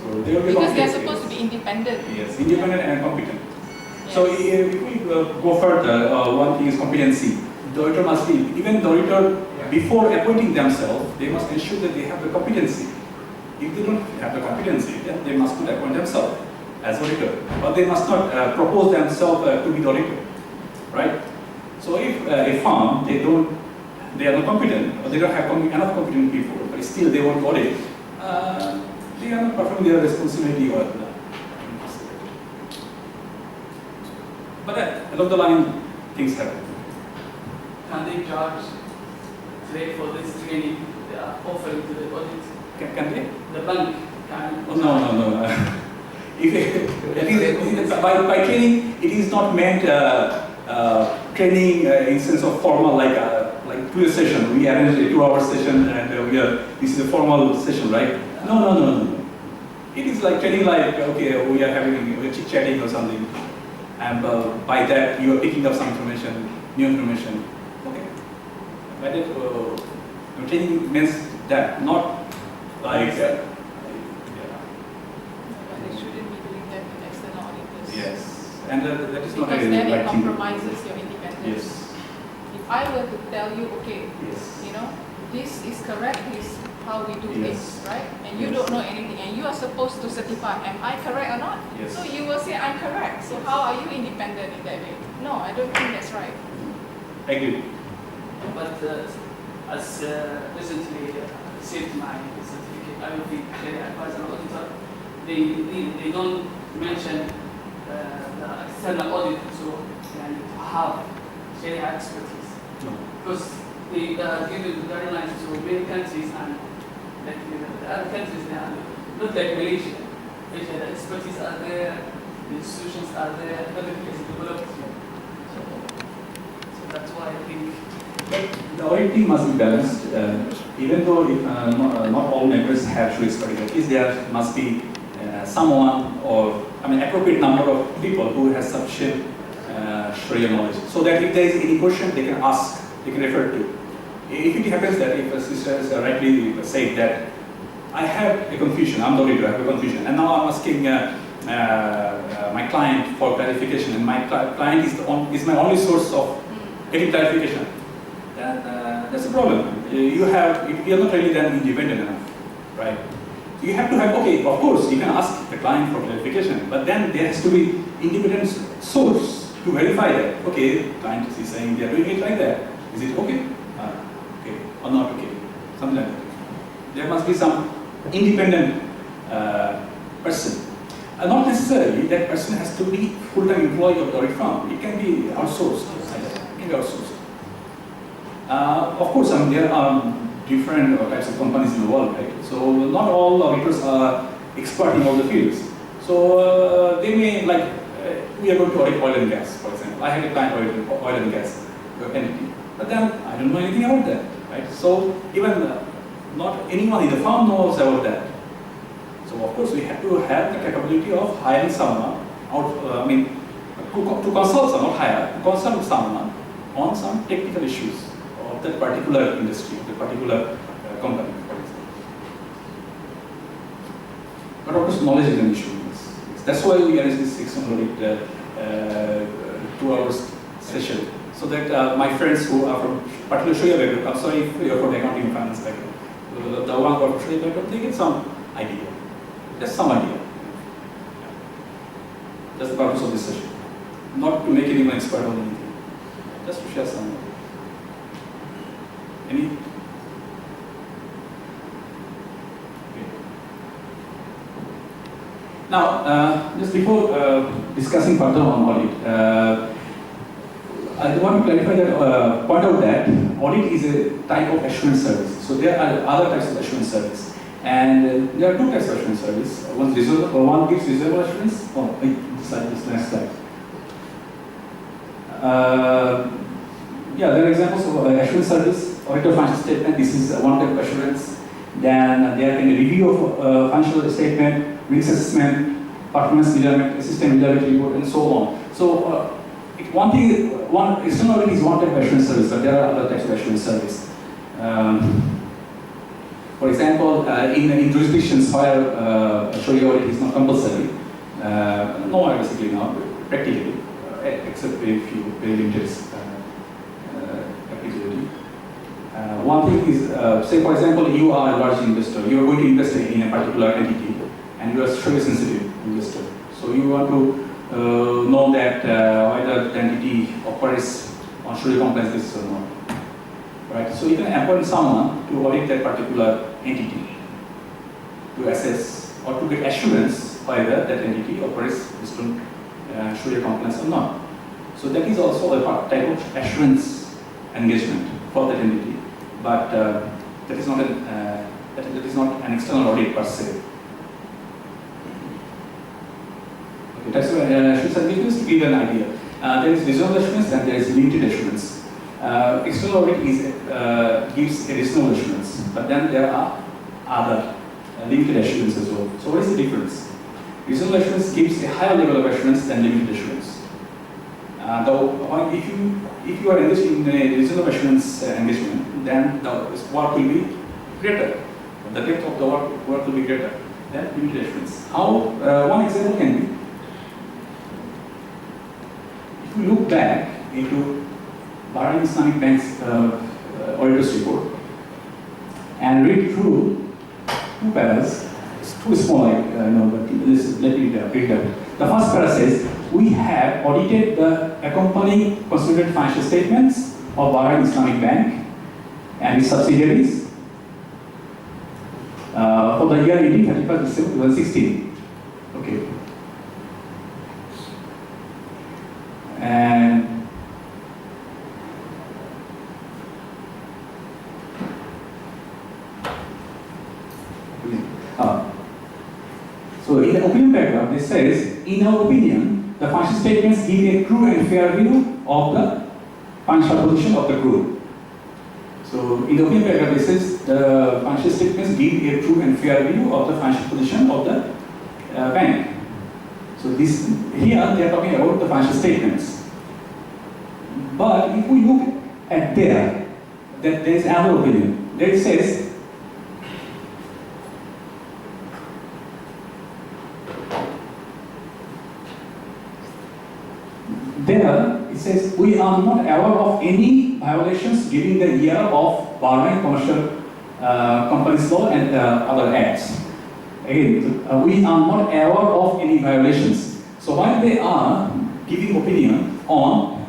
So they will be because they are competent. supposed to be independent. Yes, independent and competent. Yes. So if we go further, one thing is competency. The auditor must be, even the auditor, before appointing themselves, they must ensure that they have the competency. If they don't have the competency, then they must not appoint themselves as auditor. But they must not propose themselves to be the auditor, right? So if a firm, they are not competent, or they don't have enough competent people, but still they want to audit, they are not performing their responsibility or but along the line, things happen. Can they charge rate for this training they are offering to the audit? Can they? The bank can. Oh, no. By training, it is not meant training in sense of formal like 2 session. We arrange a 2-hour session and this is a formal session, right? No. It is like training like, okay, we are having chit-chatting or something. And by that, you are picking up some information, new information. Okay. By that, training means that, not like. But they shouldn't be doing that with external auditors. Yes. And that is not Because a then it right thing. compromises your independence. Yes. If I were to tell you, okay, Yes. you know, this is correct, this is how we do Yes. things, right? And you Yes. don't know anything, and you are supposed to certify, am I correct or not? Yes. So you will say, I'm correct. So how are you independent in that way? No, I don't think that's right. Agree. But as recently received my certificate, I will be Sharia advisor and auditor. They don't mention the external audit to have Sharia expertise. No. Because they are given guidelines to many countries and like the other countries they are not like Malaysia. Malaysia, the expertise are there, the institutions are there, everything is developed. So that's why I think. The auditing must be balanced. Even though not all members have Sharia expertise, at least there must be someone or appropriate number of people who has sufficient Sharia knowledge, so that if there is any question they can ask, they can refer to. If it happens that if a sister has rightly said that I have a confusion, I'm the auditor, I have a confusion, and now I'm asking my client for clarification, and my client is my only source of getting clarification, then that's a problem. You are not really then independent enough, right? You have to have, okay, of course, you can ask the client for clarification, but then there has to be independent source to verify that, okay, client is saying they are doing it like that. Is it okay? Okay, or not okay? Something like that. There must be some independent person. Not necessarily that person has to be full-time employee of the audit firm. It can be outsourced. It can be outsourced. Of course, there are different types of companies in the world, right? So not all auditors are expert in all the fields. So they may, like, we are going to audit oil and gas, for example. I had a client auditing oil and gas entity, but then I don't know anything about that, right? So even not anyone in the firm knows about that. So of course we have to have the capability of hiring someone to consult someone, not hire, to consult someone on some technical issues of that particular industry, the particular company, for example. But of course knowledge is an issue. That's why we arrange this 600 2-hour session, so that my friends who are from particular Sharia background, I'm sorry if you're from accounting and finance background, the one who are from Sharia background, they get some idea. Just some idea. That's the purpose of this session. Not to make anyone expert on anything, just to share some. Any? Okay. Now, just before discussing further on audit, I want to clarify that, point out that audit is a type of assurance service. So there are other types of assurance service. And there are two types of assurance service. One gives reasonable assurance. Oh, this next slide. Yeah, there are examples of assurance service, audit of financial statement. This is one type of assurance. Then there can be review of financial statement, risk assessment, performance measurement, system reliability report, and so on. So external audit is one type of assurance service, but there are other types of assurance service. For example, in jurisdictions where Sharia audit is not compulsory, nowhere basically now, practically, except very few, very limited applicability. One thing is, say for example, you are a large investor, you are going to invest in a particular entity, and you are a Sharia sensitive investor. So you want to know that whether the entity operates on Sharia compliance basis or not. Right? So you can appoint someone to audit that particular entity, to assess or to get assurance whether that entity operates based on Sharia compliance or not. So that is also a type of assurance engagement for that entity, but that is not an external audit per se. Okay, that's why assurance engagement, to give an idea. There is reasonable assurance and there is limited assurance. External audit gives a reasonable assurance, but then there are other limited assurance as well. So what is the difference? Reasonable assurance gives a higher level of assurance than limited assurance. Though if you are engaged in a reasonable assurance engagement, then the work will be greater. The depth of the work will be greater than limited assurance. How? One example can be, if you look back into Bahrain Islamic Bank's auditor's report and read through two paras. It's too small, but let me read them. The first para says, we have audited the accompanying consolidated financial statements of Bahrain Islamic Bank and its subsidiaries for the year ending 31st December 2016. Okay. And so in the opinion paragraph, it says, in our opinion, the financial statements give a true and fair view of the financial position of the group. So in the opinion paragraph, it says the financial statements give a true and fair view of the financial position of the bank. So this here they are talking about the financial statements. But if we look at there is another opinion. There it says, there it says, we are not aware of any violations during the year of Bahrain Commercial Companies Law and other acts. Again, we are not aware of any violations. So while they are giving opinion on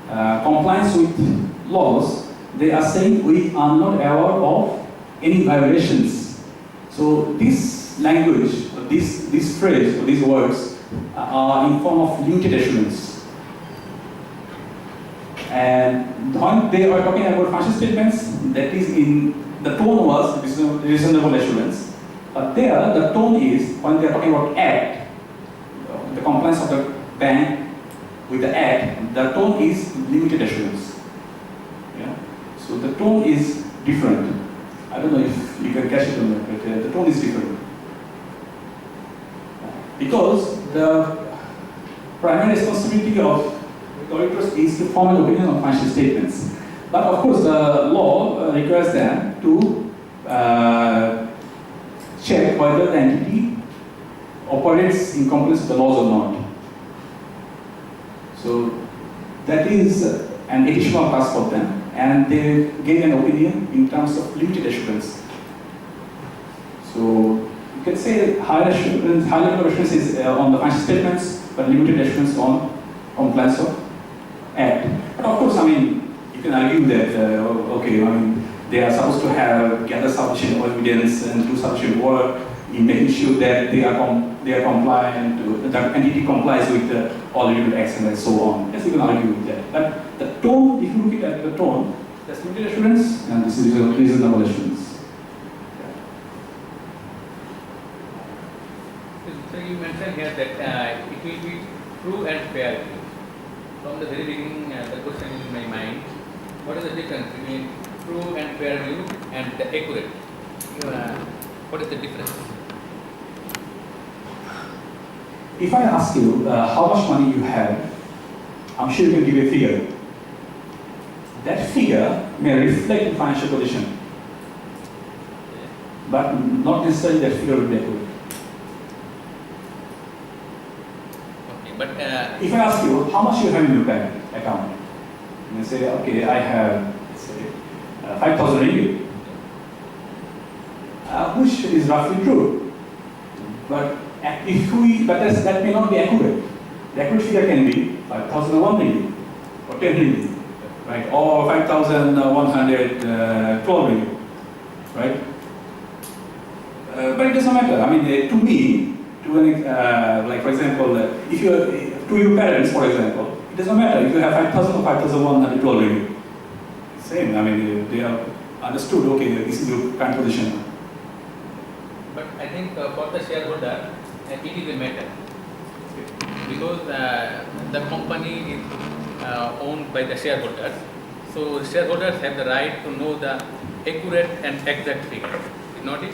compliance with laws, they are saying we are not aware of any violations. So this language, or this phrase, or these words are in form of limited assurance. And when they are talking about financial statements, that is in the tone was reasonable assurance. But there, the tone is when they are talking about act, the compliance of the bank with the act, the tone is limited assurance. Yeah. So the tone is different. I don't know if you can catch it on that, but the tone is different. Because the primary responsibility of the auditors is to form an opinion on financial statements. But of course, the law requires them to check whether the entity operates in compliance with the laws or not. So that is an additional task for them, and they gain an opinion in terms of limited assurance. So You can say high level assurance is on the financial statements, but limited assurance on compliance of Act. But of course, I mean, you can argue that, okay, I mean, they are supposed to gather sufficient evidence and do sufficient work in making sure that they are compliant, that entity complies with all the legal acts and so on. Yes, you can argue with that. But the tone, if you look at the tone, that's limited assurance and this is reasonable assurance. So you mentioned here that it will be true and fair. From the very beginning, the question is in my mind: what is the difference between true and fair view and the accurate? What is the difference? If I ask you how much money you have, I'm sure you can give a figure. That figure may reflect the financial position, but not necessarily that figure will be accurate. Okay, but if I ask you how much you have in your bank account, and you say, okay, I have, let's say, 5,000 ringgit, which is roughly true, but that may not be accurate. The accurate figure can be 5,001 ringgit or 10 ringgit, right? Or 5,112 ringgit, right? But it doesn't matter. I mean, to me, like for example, if you to your parents, for example, it doesn't matter if you have 5,000 or 5,112 ringgit. Same. I mean, they are understood. Okay, this is your current position. But I think for the shareholder, it is a matter because the company is owned by the shareholders. So shareholders have the right to know the accurate and exact figure. Is not it?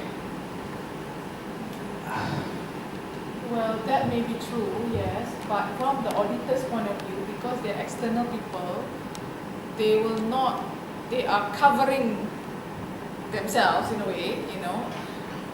Well, that may be true, yes, but from the auditor's point of view, because they're external people, they are covering themselves in a way,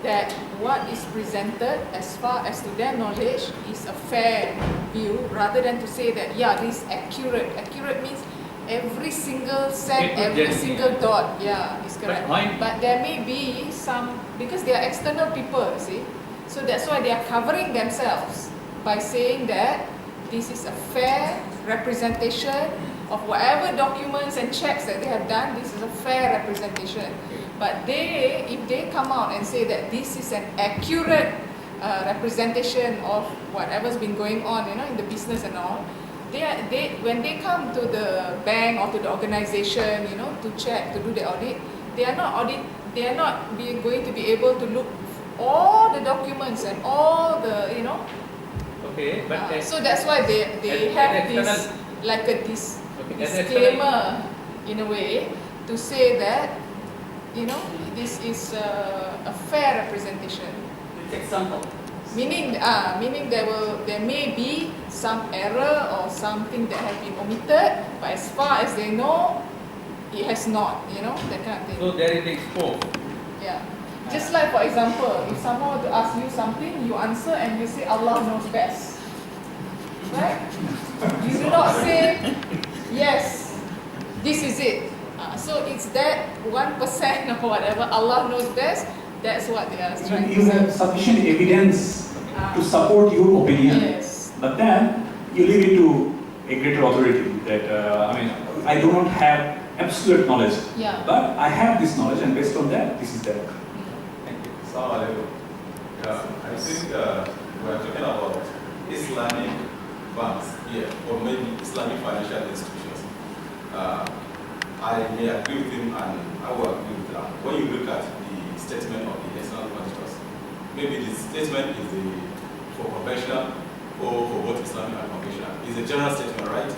that what is presented as far as to their knowledge is a fair view, rather than to say that, yeah, this is accurate. Accurate means every single cent, every single dot, is correct. But there may be some, because they are external people, you see, so that's why they are covering themselves by saying that this is a fair representation of whatever documents and checks that they have done. This is a fair representation. But if they come out and say that this is an accurate representation of whatever's been going on, in the business and all, when they come to the bank or to the organization, to check, to do the audit, they are not going to be able to look all the documents and all the, Okay, but so that's why they have this, like this disclaimer in a way to say that, this is a fair representation. Example. Meaning there may be some error or something that has been omitted, but as far as they know, it has not, that kind of thing. So there is a scope. Yeah. Just like, for example, if someone were to ask you something, you answer and you say Allah knows best. Right? You do not say, yes, this is it. So it's that 1% or whatever, Allah knows best, that's what they are trying to You say. have sufficient evidence to support your opinion, Yes. but then you leave it to a greater authority that, I do not have absolute knowledge, Yeah. but I have this knowledge and based on that, this is that. Assalamu alaikum. Yeah, I think we are talking about Islamic banks here, or maybe Islamic financial institutions. I may agree with him and I will agree with that. When you look at the statement of the external auditors, maybe the statement is for conventional or for both Islamic and conventional. It's a general statement, right? So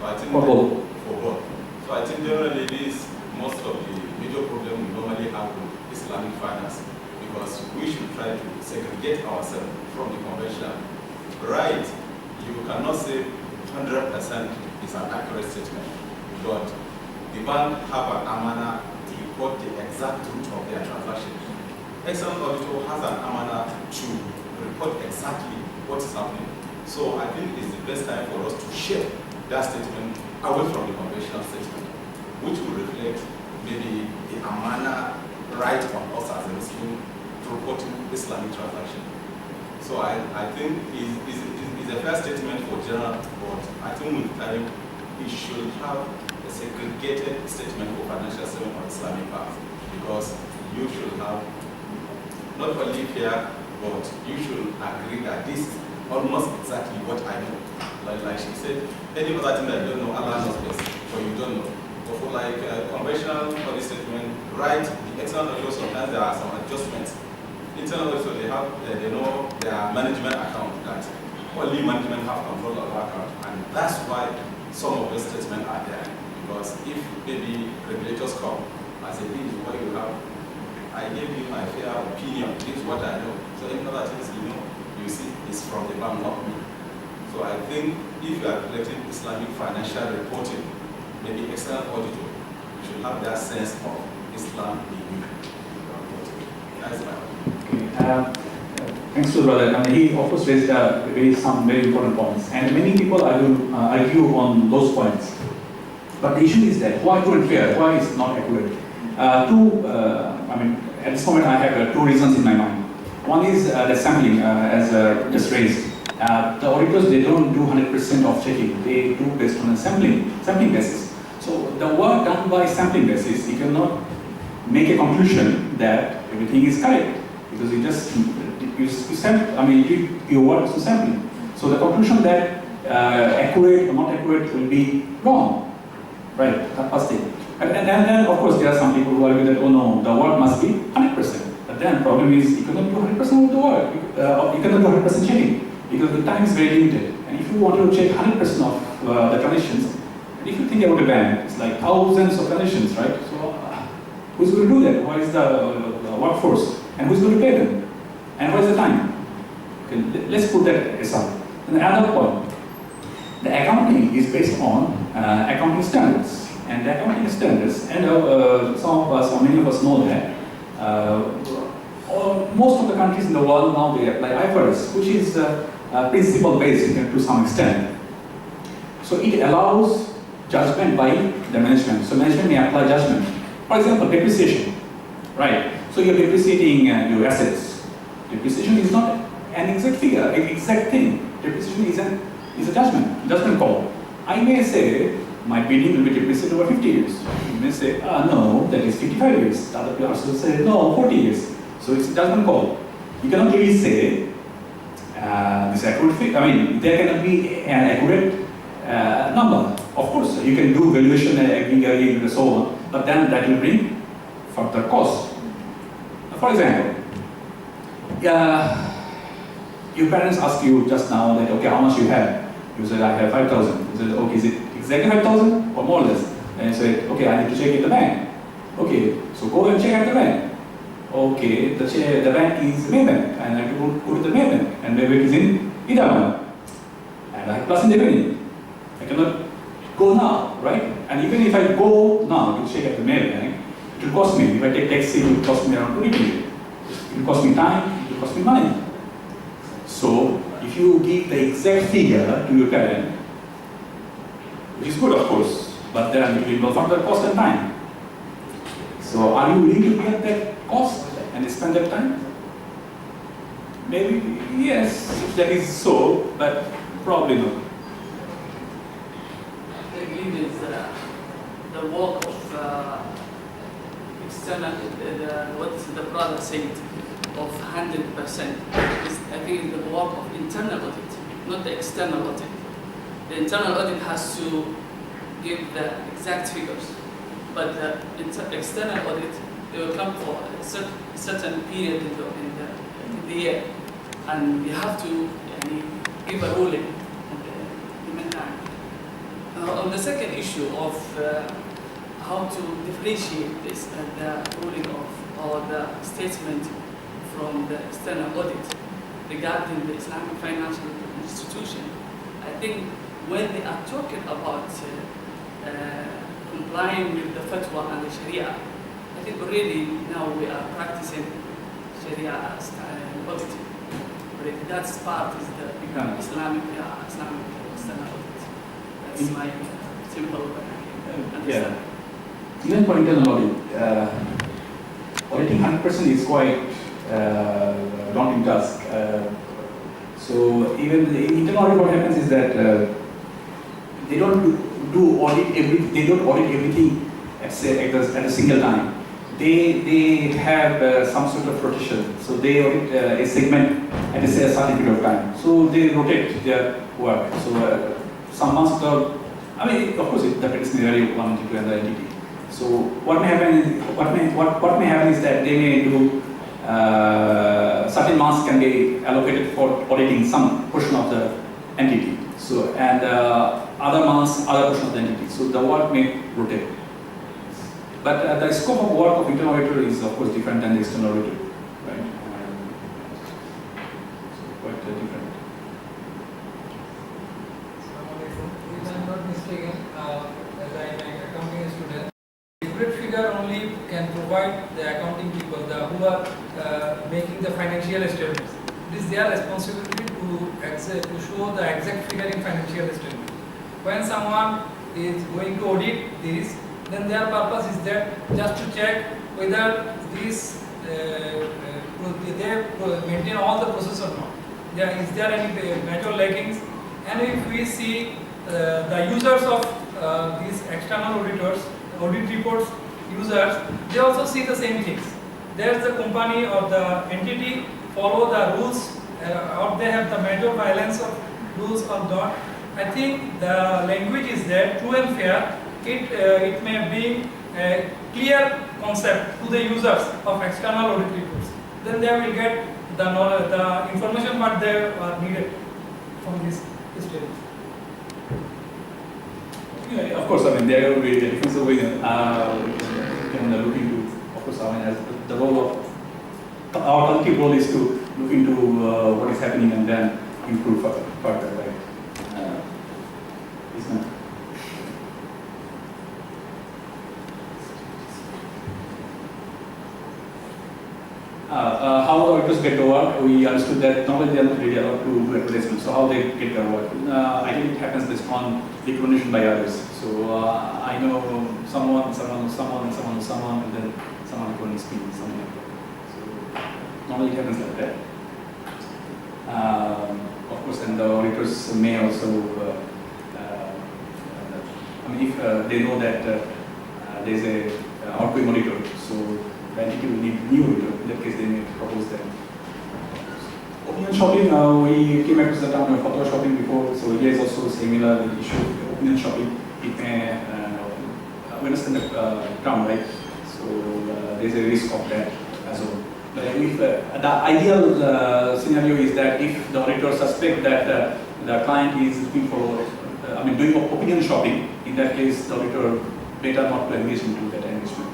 I think For both. For both. So I think generally this most of the major problem we normally have with Islamic finance, because we should try to segregate ourselves from the conventional. Right, you cannot say 100% is an accurate statement, but the bank have an amana to report the exact truth of their transaction. External auditor has an amana to report exactly what is happening. So I think it's the best time for us to shift that statement away from the conventional statement, which will reflect maybe the amana right on us as a Muslim to report Islamic transaction. So I think it's a fair statement for general, but I think with time we should have a segregated statement for financial statement on Islamic path, because you should have not only fair, but you should agree that this is almost exactly what I know. Like she said, any other thing that you don't know, Allah knows best, but you don't know. But for like conventional audit statement, right, the external auditor, sometimes there are some adjustments. Internal auditor, they know their management account, that only management have control of our account, and that's why some of those statements are there. Because if maybe regulators come and say, this is what you have, I gave you my fair opinion, this is what I know. So any other things you see is from the bank, not me. So I think if you are collecting Islamic financial reporting, maybe external auditor, you should have that sense of Islam in you. That's my opinion. Thanks to the brother. He of course raised some very important points, and many people argue on those points. But the issue is that why true and fair? Why is not accurate? At this moment I have two reasons in my mind. One is the sampling, as just raised. The auditors, they don't do 100% of checking. They do based on a sampling basis. So the work done by sampling basis, you cannot make a conclusion that everything is correct, because you just you sample. You do your work to sampling. So the conclusion that accurate or not accurate will be wrong, right? That's first thing. And then of course there are some people who argue that, oh no, the work must be 100%. But then the problem is you cannot do 100% of the work. You cannot do 100% checking, because the time is very limited. And if you want to check 100% of the conditions, and if you think about a bank, it's like thousands of conditions, right? So who's going to do that? What is the workforce? And who's going to pay them? And what is the time? Okay, let's put that aside. And another point, the accounting is based on accounting standards. And the accounting standards, and some of us, or many of us know that, most of the countries in the world now, they apply IFRS, which is principle-based to some extent. So it allows judgment by the management. So management may apply judgment. For example, depreciation, right? So you're depreciating your assets. Depreciation is not an exact figure, an exact thing. Depreciation is a judgment call. I may say, my building will be depreciated over 50 years. You may say, no, that is 55 years. The other person will say, no, 40 years. So it's a judgment call. You cannot really say this accurate figure. There cannot be an accurate number. Of course, you can do valuation and so on, but then that will bring further cost. For example, your parents ask you just now that, okay, how much you have? You said, I have 5,000. You said, okay, is it exactly 5,000 or more or less? And you said, okay, I need to check at the bank. Okay, so go and check at the bank. Okay, the bank is Maybank, and I have to go to the Maybank, and Maybank is in Idaman, and I have plus in the beginning. I cannot go now, right? And even if I go now to check at the Maybank, it will cost me. If I take taxi, it will cost me around 20 million. It will cost me time, it will cost me money. So, if you give the exact figure to your parent, which is good of course, but then it will further cost and time. So are you willing to pay that cost and spend that time? Maybe yes, if that is so, but probably not. I believe it's the work of external, what the brother said, of 100%. I think the work of internal audit, not the external audit. The internal audit has to give the exact figures, but the external audit, they will come for a certain period in the year, and you have to give a ruling in the meantime. On the second issue of how to differentiate this the ruling or the statement from the external audit regarding the Islamic financial institution, I think when they are talking about complying with the fatwa and the Sharia, I think already now we are practicing Sharia style auditing. That's part is the Islamic external audit. That's my simple understanding. Even for internal audit, auditing 100% is quite daunting task. So even the internal audit, what happens is that they don't do audit they don't audit everything at a single time. They have some sort of rotation. So they audit a segment at a certain period of time. So they rotate their work. So some months I mean, of course, that is scenario one entity to another entity. So what may happen? What may happen is that they may do certain months can be allocated for auditing some portion of the entity. So and other months, other portion of the entity. So the work may rotate. But the scope of work of internal auditor is of course different than the external auditor, right? So quite different. If I'm not mistaken, as I am an accounting student, accurate figure only can provide the accounting people, who are making the financial statements. It is their responsibility to show the exact figure in financial statement. When someone is going to audit this, then their purpose is that just to check whether this they maintain all the process or not. Is there any major laggings? And if we see the users of these external auditors, audit reports users, they also see the same things. There's the company or the entity follow the rules or they have the major violence of rules or not. I think the language is there, true and fair. It may be a clear concept to the users of external audit reports. Then they will get the knowledge, the information what they are needed from this statement. Yeah, of course, I mean, there will be a difference of way can look into, of course, I mean, as the role of our collective role is to look into what is happening and then improve further, right? Isn't it? How the auditors get to work, we understood that normally they are not really allowed to do advertisement. So how they get their work? I think it happens based on recommendation by others. So I know someone, and then someone recommends me, something like that. So normally it happens like that. Of course, and the auditors may also, I mean, if they know that there is a outgoing auditor, so the entity will need new auditor. In that case, they may propose them. Opinion shopping, we came across the term of photo shopping before, so here is also similar issue. Opinion shopping, it may, we understand the term, right? So there is a risk of that as well. But if, the ideal scenario is that if the auditor suspect that the client is looking for, doing opinion shopping, in that case, the auditor better not to engage into that engagement.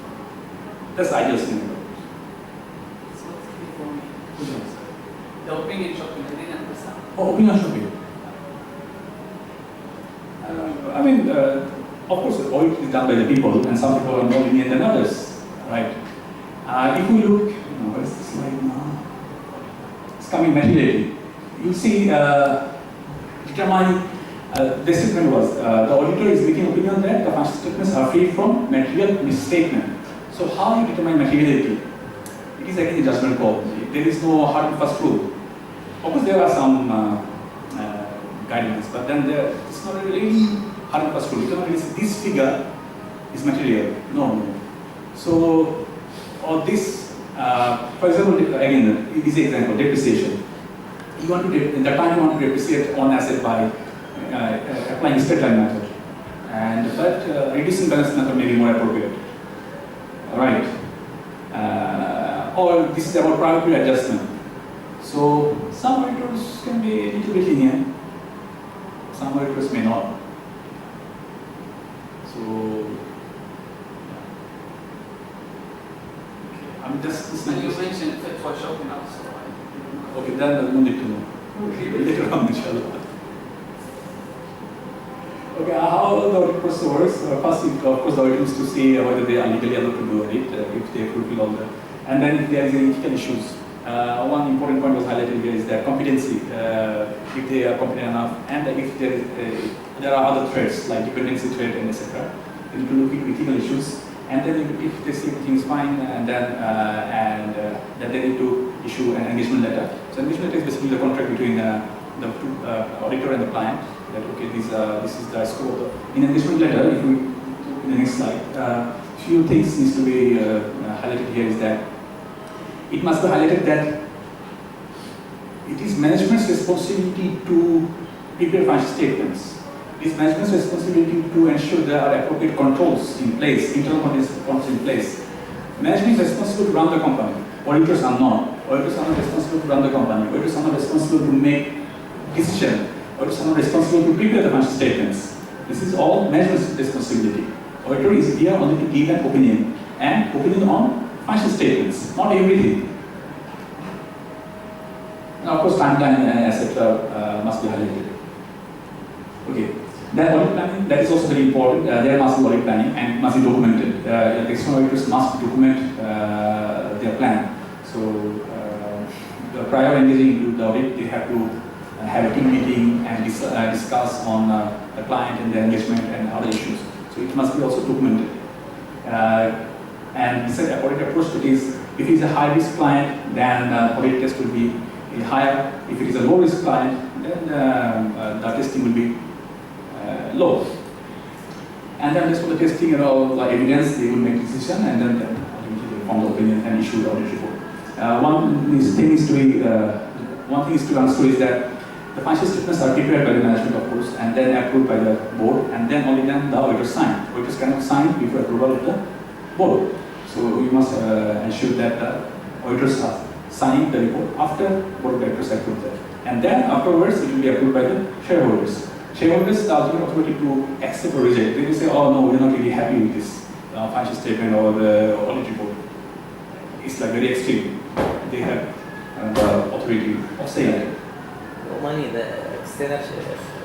That's the ideal scenario. So what's the for me? The opinion shopping, I didn't understand. Oh, opinion shopping. Of course, audit is done by the people, and some people are more lenient than others, right? If we look, what is the slide now? It's coming materially. You see, determine the statement was the auditor is making opinion that the financial statements are free from material misstatement. So how you determine materiality? It is again a judgment call. There is no hard and fast rule. Of course, there are some guidelines, but then it's not really hard and fast rule. You cannot really say this figure is material. No. So, or this, for example, again, this example, depreciation. You want to, in the time you want to depreciate one asset by applying straight line method, and that reducing balance method may be more appropriate. Right. Or this is about priority adjustment. So some auditors can be a little bit lenient, some auditors may not. So this And you mentioned fit for shopping also. okay, then no need to know. Later on, inshallah. Okay, how the audit process works? First, of course, the audit is to see whether they are legally allowed to do audit, if they fulfill all the, and then if there is any ethical issues. One important point was highlighted here is their competency, if they are competent enough, and if there are other threats like dependency threat and etc. They need to look into ethical issues, and then if they see everything is fine, and then they need to issue an engagement letter. So engagement letter is basically the contract between the auditor and the client. That okay, this is the scope of the. In engagement letter, if we in the next slide, few things needs to be highlighted here is that it must be highlighted that it is management's responsibility to prepare financial statements. It is management's responsibility to ensure there are appropriate controls in place, internal controls in place. Management is responsible to run the company. Auditors are not. Auditors are not responsible to run the company. Auditors are not responsible to make decisions. Auditors are not responsible to prepare the financial statements. This is all management's responsibility. Auditor is here only to give an opinion, and opinion on financial statements, not everything. Now, of course, timeline and etc. Must be highlighted. Okay. Then audit planning, that is also very important. There must be audit planning and must be documented. The external auditors must document their plan. So, prior engaging into the audit, they have to have a team meeting and discuss on the client and their engagement and other issues. So it must be also documented. And this is an audit approach that is, if it is a high risk client, then audit test will be higher. If it is a low risk client, then the testing will be low. And then based on the testing and all the evidence, they will make decision and then ultimately they form the opinion and issue the audit report. One thing is to understand is that the financial statements are prepared by the management, of course, and then approved by the board, and then only then the auditors sign. Auditors cannot sign before approval of the board. So we must ensure that the auditors are signing the report after board of directors approve that. And then afterwards it will be approved by the shareholders. Shareholders, the ultimate authority to accept or reject. They will say, oh no, we're not really happy with this financial statement or the audit report. It's like very extreme. They have the authority of saying it. Money, the external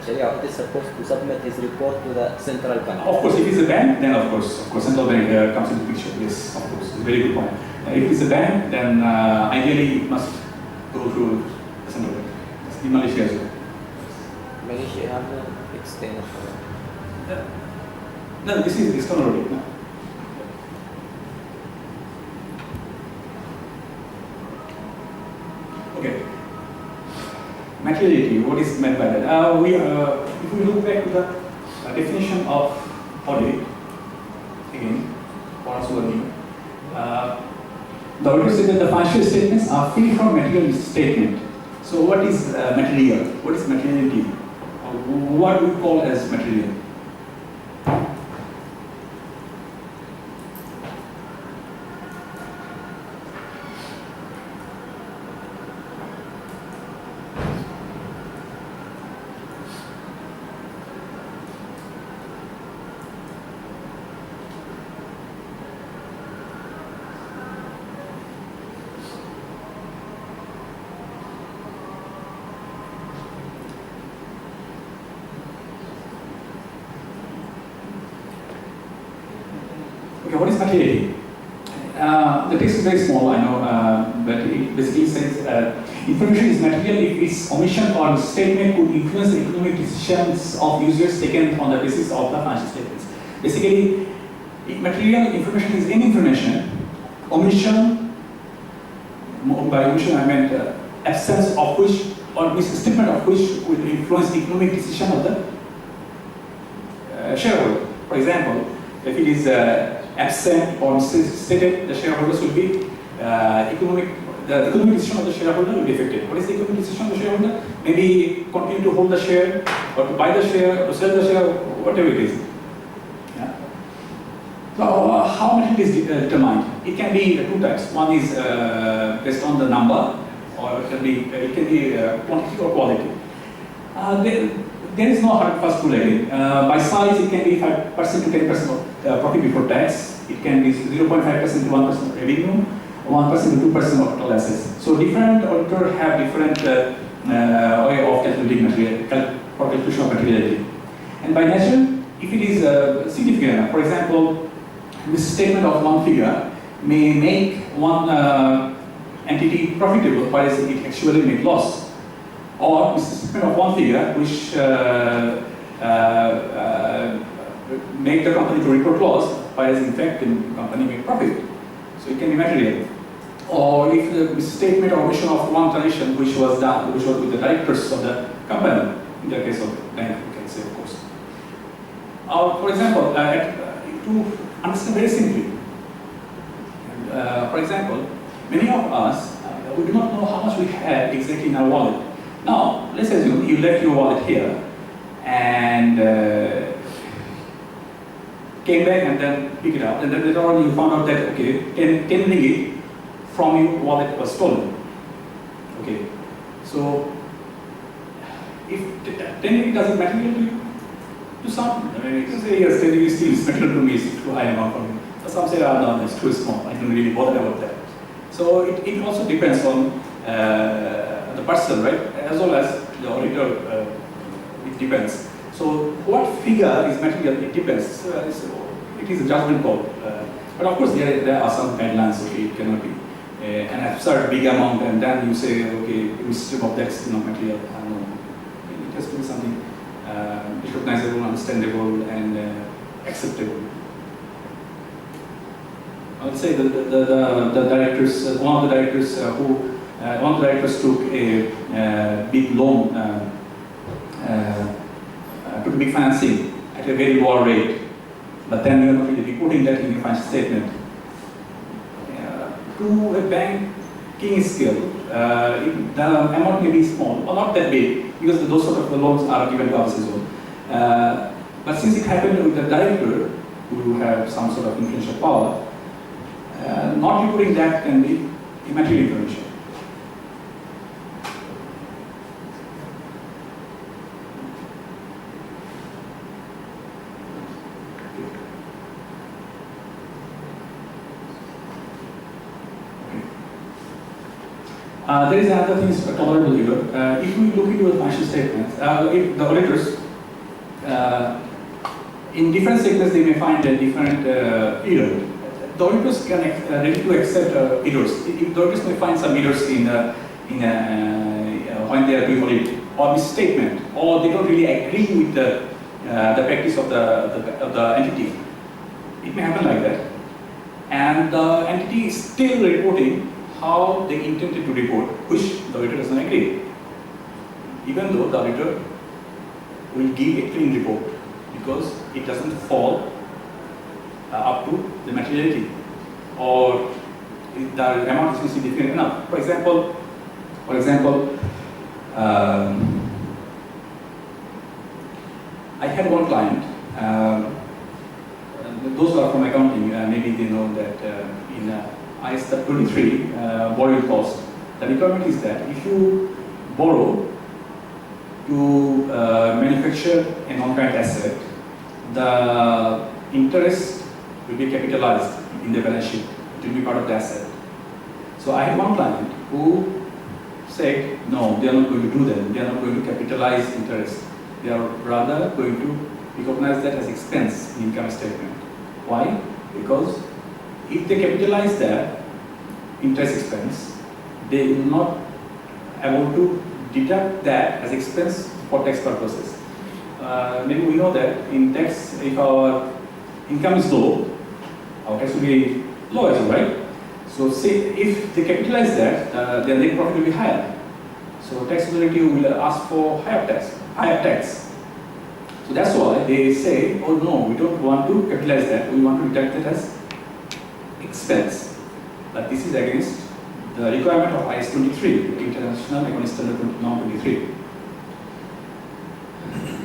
Sharia audit is supposed to submit his report to the central bank. Of course, if it's a bank, then of course, central bank comes into the picture. Yes, of course, it's a very good point. If it's a bank, then ideally it must go through the central bank. It's in Malaysia as well. Malaysia have no external. No, this is external audit. No. Okay. Materiality, what is meant by that? If we look back to the definition of audit, again, for us who are new, the auditor said that the financial statements are free from material statement. So what is material? What is materiality? What do we call as material? Okay, what is materiality? The text is very small, I know, but it basically says information is material if its omission or statement could influence the economic decisions of users taken on the basis of the financial statements. Basically, material information is any information, omission, by omission I meant absence of which or misstatement of which will influence the economic decision of the shareholder. For example, if it is absent or stated, the shareholders will be the economic decision of the shareholder will be affected. What is the economic decision of the shareholder? Maybe continue to hold the share, or to buy the share, or to sell the share, whatever it is. Yeah. So how much it is determined? It can be two types. One is based on the number, or it can be quantity or quality. There is no hard and fast rule again. By size, it can be 5% to 10% of profit before tax. It can be 0.5% to 1% of revenue, 1% to 2% of total assets. So different auditors have different way of calculating material, for calculation of materiality. And by nature, if it is significant enough, for example, this statement of one figure may make one entity profitable, whereas it actually make loss. Or this statement of one figure which make the company to report loss, whereas in fact the company make profit. So it can be material. or if the misstatement or omission of one transaction which was done, which was with the directors of the company, in the case of bank, you can say, of course. For example, to understand very simply, for example, many of us, we do not know how much we have exactly in our wallet. Now, let's assume you left your wallet here and came back and then picked it up, and then later on you found out that, okay, 10 ringgit from your wallet was stolen. Okay, so if 10 ringgit doesn't matter to you, to some, I mean, you can say, yes, 10 ringgit still is better to me, it's too high amount for me. But some say, no, it's too small, I don't really bother about that. So it also depends on the person, right, as well as the auditor, it depends. So what figure is material, it depends. It is a judgment call. But of course there are some guidelines, okay, it cannot be an absurd big amount and then you say, okay, instead of that is not material. No. It has to be something recognizable, understandable and acceptable. I would say the directors, one of the directors took a big loan, took a big financing at a very low rate, but then you are not really reporting that in your financial statement. To a banking skill, the amount may be small or not that big because those sort of loans are given to us as well. But since it happened with the director who have some sort of influential power, not reporting that can be immaterial information. There is another thing is tolerable here. If we look into the financial statements, if the auditors, in different segments they may find a different error. The auditors can ready to accept errors. The auditors may find some errors in when they are doing audit or misstatement, or they don't really agree with the practice of the entity. It may happen like that, and the entity is still reporting how they intended to report, which the auditor does not agree. Even though the auditor will give a clean report because it doesn't fall up to the materiality or the amount is significant enough. For example, I had one client. Those who are from accounting, maybe they know that in IS 23 borrowing cost, the requirement is that if you borrow to manufacture a non-current asset, the interest will be capitalized in the balance sheet. It will be part of the asset. So I had one client who said, no, they are not going to do that. They are not going to capitalize interest. They are rather going to recognize that as expense in income statement. Why? Because if they capitalize that interest expense, they will not able to deduct that as expense for tax purposes. Maybe we know that in tax, if our income is low, our tax will be low as well, right? So say if they capitalize that, their net profit will be higher. So tax authority will ask for higher tax. So that's why they say, oh no, we don't want to capitalize that, we want to deduct it as expense. But this is against the requirement of IS 23, the International Accounting Standard Norm 23.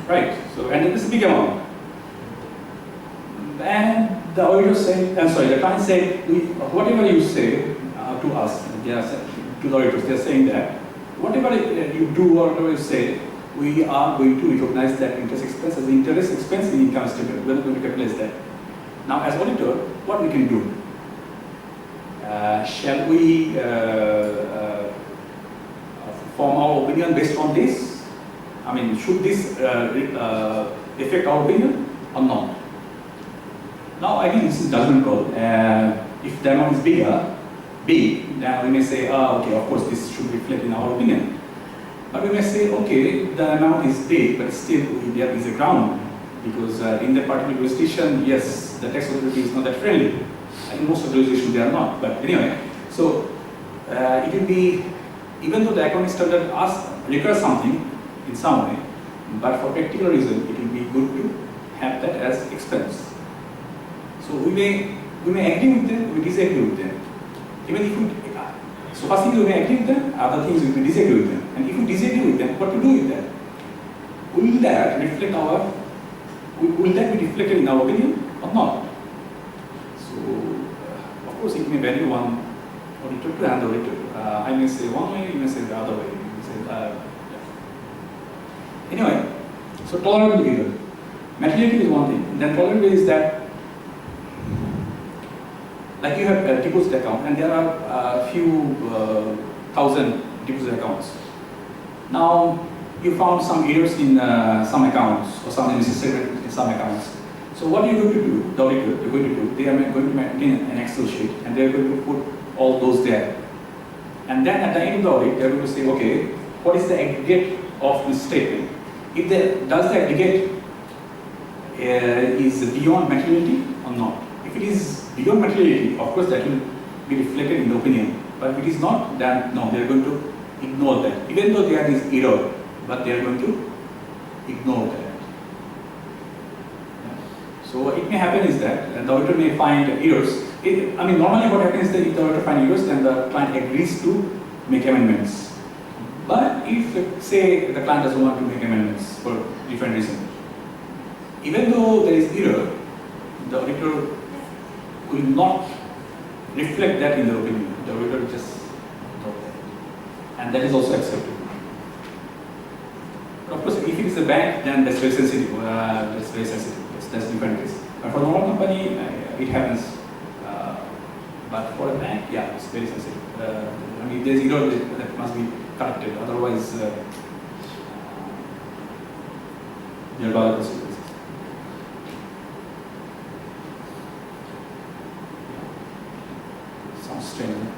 Right, so and this is a big amount. And the auditor said, the client said, whatever you say to us, to the auditors, they are saying that whatever you do or whatever you say, we are going to recognize that interest expense as interest expense in income statement. We are not going to capitalize that. Now, as auditor, what we can do? Shall we form our opinion based on this? I mean, should this affect our opinion or not? Now, again, this is judgment call. If the amount is big, then we may say, okay, of course, this should reflect in our opinion. But we may say, okay, the amount is big, but still there is a ground. Because in that particular jurisdiction, yes, the tax authority is not that friendly. I think most of the jurisdictions they are not. But anyway, so it will be, even though the accounting standard requires something in some way, but for practical reason, it will be good to have that as expense. So we may agree with them, we disagree with them. Even if we, so first thing we may agree with them, other things we may disagree with them. And if we disagree with them, what to do with that? Will that reflect will that be reflected in our opinion or not? So, of course, it may vary one auditor to another auditor. I may say one way, you may say the other way. You may say, yeah. Anyway, so tolerable behavior. Materiality is one thing. Then tolerable is that, like you have a deposit account, and there are a few thousand deposit accounts. Now, you found some errors in some accounts, or some necessary in some accounts. So what are you going to do? The auditor, you're going to do, they are going to maintain an Excel sheet, and they're going to put all those there. And then at the end of the audit, they're going to say, okay, what is the aggregate of this statement? If does the aggregate is beyond materiality or not? If it is beyond materiality, of course that will be reflected in the opinion. But if it is not, then no, they are going to ignore that. Even though there is error, but they are going to ignore that. Yeah. So what it may happen is that the auditor may find errors. Normally what happens is that if the auditor finds errors, then the client agrees to make amendments. But if, say, the client doesn't want to make amendments for different reasons, even though there is error, the auditor will not reflect that in the opinion. The auditor will just ignore that. And that is also acceptable. But of course, if it is a bank, then that's very sensitive. That's different case. But for a normal company, it happens. But for a bank, yeah, it's very sensitive. If there's error, that must be corrected. Otherwise, there are other possibilities. Sounds strange.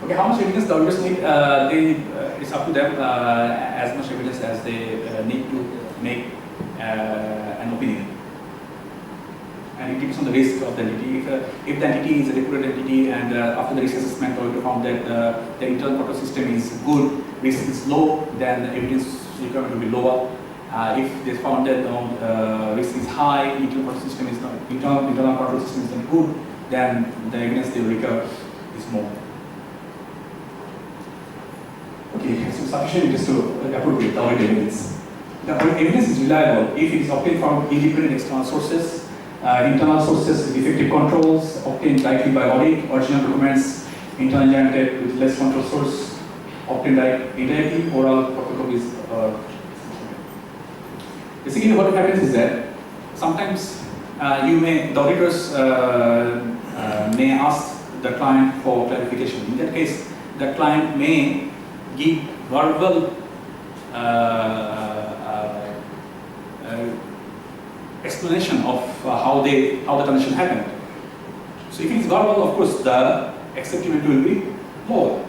Okay, how much evidence the auditors need? It's up to them, as much evidence as they need to make an opinion. And it depends on the risk of the entity. If the entity is a reputed entity, and after the risk assessment, the auditor found that the internal control system is good, risk is low, then the evidence requirement will be lower. If they found that risk is high, internal control system is not internal control system is not good, then the evidence they will require is more. Okay, so sufficient just to appropriate the audit evidence. The evidence is reliable if it is obtained from independent external sources. Internal sources with effective controls, obtained directly by audit, original documents internally generated with less control source, obtained indirectly, oral photocopies. Basically what happens is that sometimes the auditors may ask the client for clarification. In that case, the client may give verbal explanation of how the transaction happened. So if it is verbal, of course the acceptability will be lower.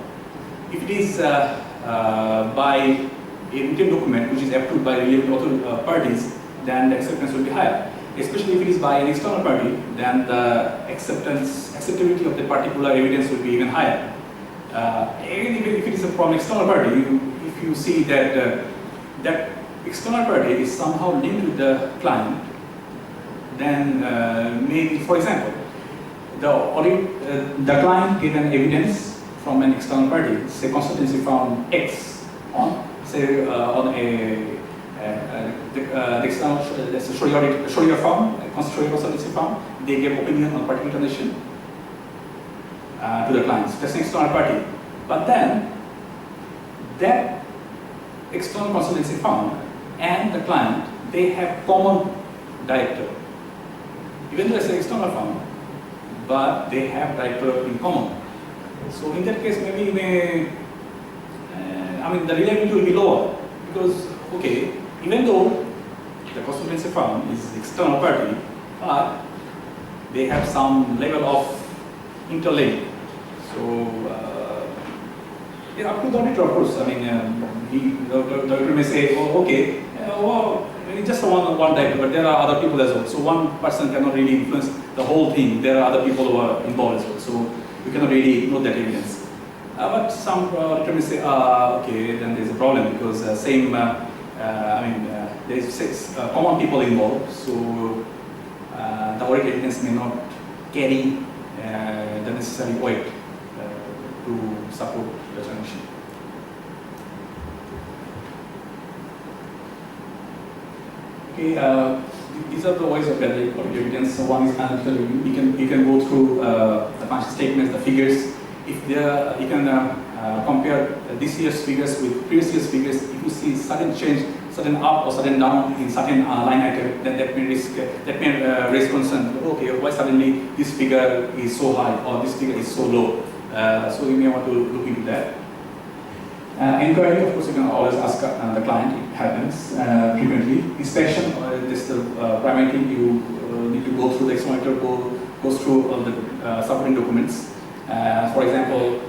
If it is by a written document which is approved by related parties, then the acceptance will be higher. Especially if it is by an external party, then the acceptability of the particular evidence will be even higher. Even if it is from external party, if you see that that external party is somehow linked with the client, then maybe, for example, the client gave an evidence from an external party, say consultancy firm X, on say on the external Sharia firm, consultancy firm, they gave opinion on particular transaction to the clients. That's an external party. But then that external consultancy firm and the client, they have common director. Even though it's an external firm, but they have director in common. So in that case, maybe the reliability will be lower because, okay, even though the consultancy firm is external party, but they have some level of interlink. So yeah, up to the auditor, of course. The auditor may say, oh, okay, well, it's just one director, but there are other people as well. So one person cannot really influence the whole thing. There are other people who are involved as well, so we cannot really ignore that evidence. But some auditor say, okay, then there's a problem because there is 6 common people involved, so the audit evidence may not carry the necessary weight to support the transaction. Okay, these are the ways of gathering audit evidence. So one is analytical review. You can go through the financial statements, the figures. If you can compare this year's figures with previous year's figures. If you see sudden change, sudden up or sudden down in certain line item, then that may raise concern. Okay, why suddenly this figure is so high or this figure is so low? So you may want to look into that. Inquiry, of course, you can always ask the client. It happens frequently. Inspection, this is the primary thing. You need to go through the external goes through all the supporting documents. For example,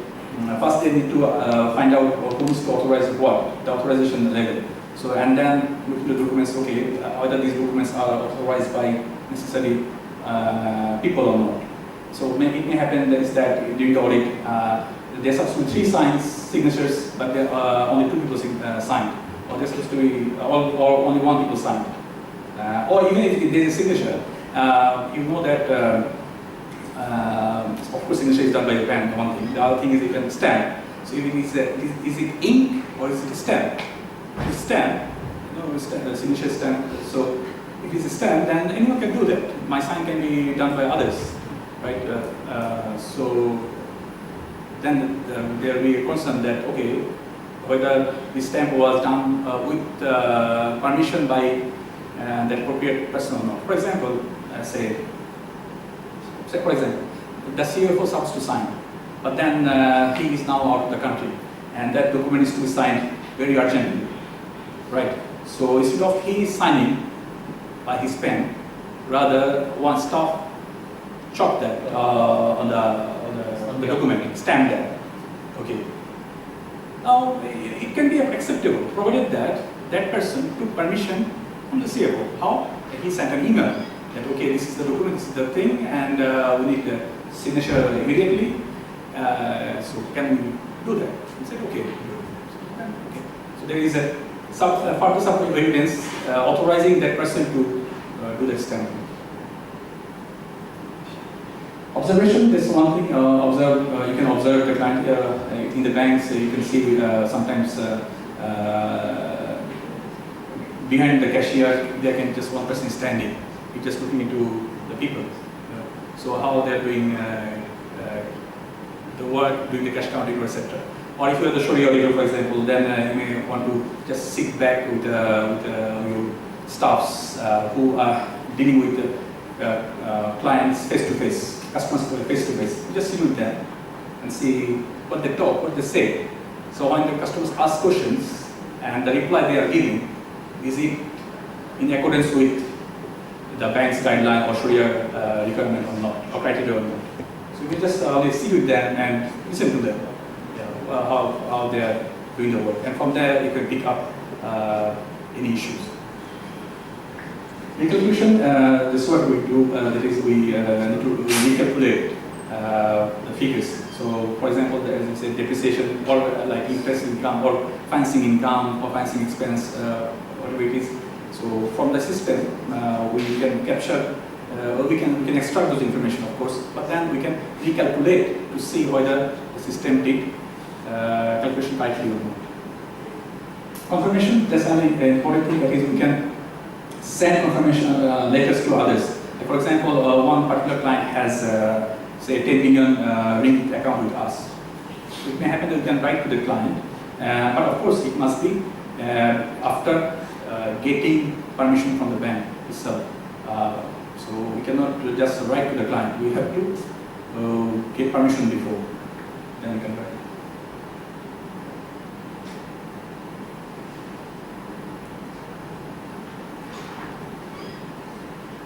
first they need to find out who's to authorize what, the authorization level. So, and then look at the documents, okay, whether these documents are authorized by necessary people or not. So maybe it may happen that is that during the audit, there's subsequently 3 signatures, but there are only 2 people signed, or there's supposed to be or only 1 people signed. Or even if there's a signature, you know that of course signature is done by the pen, one thing. The other thing is you can stamp. So even is it ink or is it a stamp? If it's stamp, the signature is stamp. So if it's a stamp, then anyone can do that. My sign can be done by others, right? So then there will be a concern that, okay, whether the stamp was done with permission by the appropriate person or not. For example, say for example, the CFO is supposed to sign, but then he is now out of the country, and that document is to be signed very urgently, right? So instead of he signing by his pen, rather one staff chop that on the document, stamp that. Okay. Now it can be acceptable, provided that that person took permission from the CFO. How? He sent an email that, okay, this is the document, this is the thing, and we need the signature immediately. So can we do that? He said, okay. Okay. So there is a further support evidence authorizing that person to do that stamping. Observation, this is one thing. You can observe the client in the banks. You can see sometimes behind the cashier, there can just one person standing. You're just looking into the people. So how they're doing the work, doing the cash counting, etc. Or if you are the Sharia auditor, for example, then you may want to just sit back with your staffs who are dealing with clients face to face, customers face to face. You just sit with them and see what they talk, what they say. So when the customers ask questions and the reply they are giving, is it in accordance with the bank's guideline or Sharia requirement or not, or criteria or not. So we just sit with them and listen to them, how they are doing the work. And from there, you can pick up any issues. In conclusion, this is what we do, that is we need to recalculate the figures. So for example, there is a depreciation or like interest income or financing income or financing expense, whatever it is. So from the system, we can capture, we can extract those information, of course, but then we can recalculate to see whether the system did calculation correctly or not. Confirmation, that's an important thing, that is we can send confirmation letters to others. Like for example, one particular client has, say, 10 million ringgit account with us. It may happen that we can write to the client, but of course it must be after getting permission from the bank itself. So we cannot just write to the client. We have to get permission before, then we can write.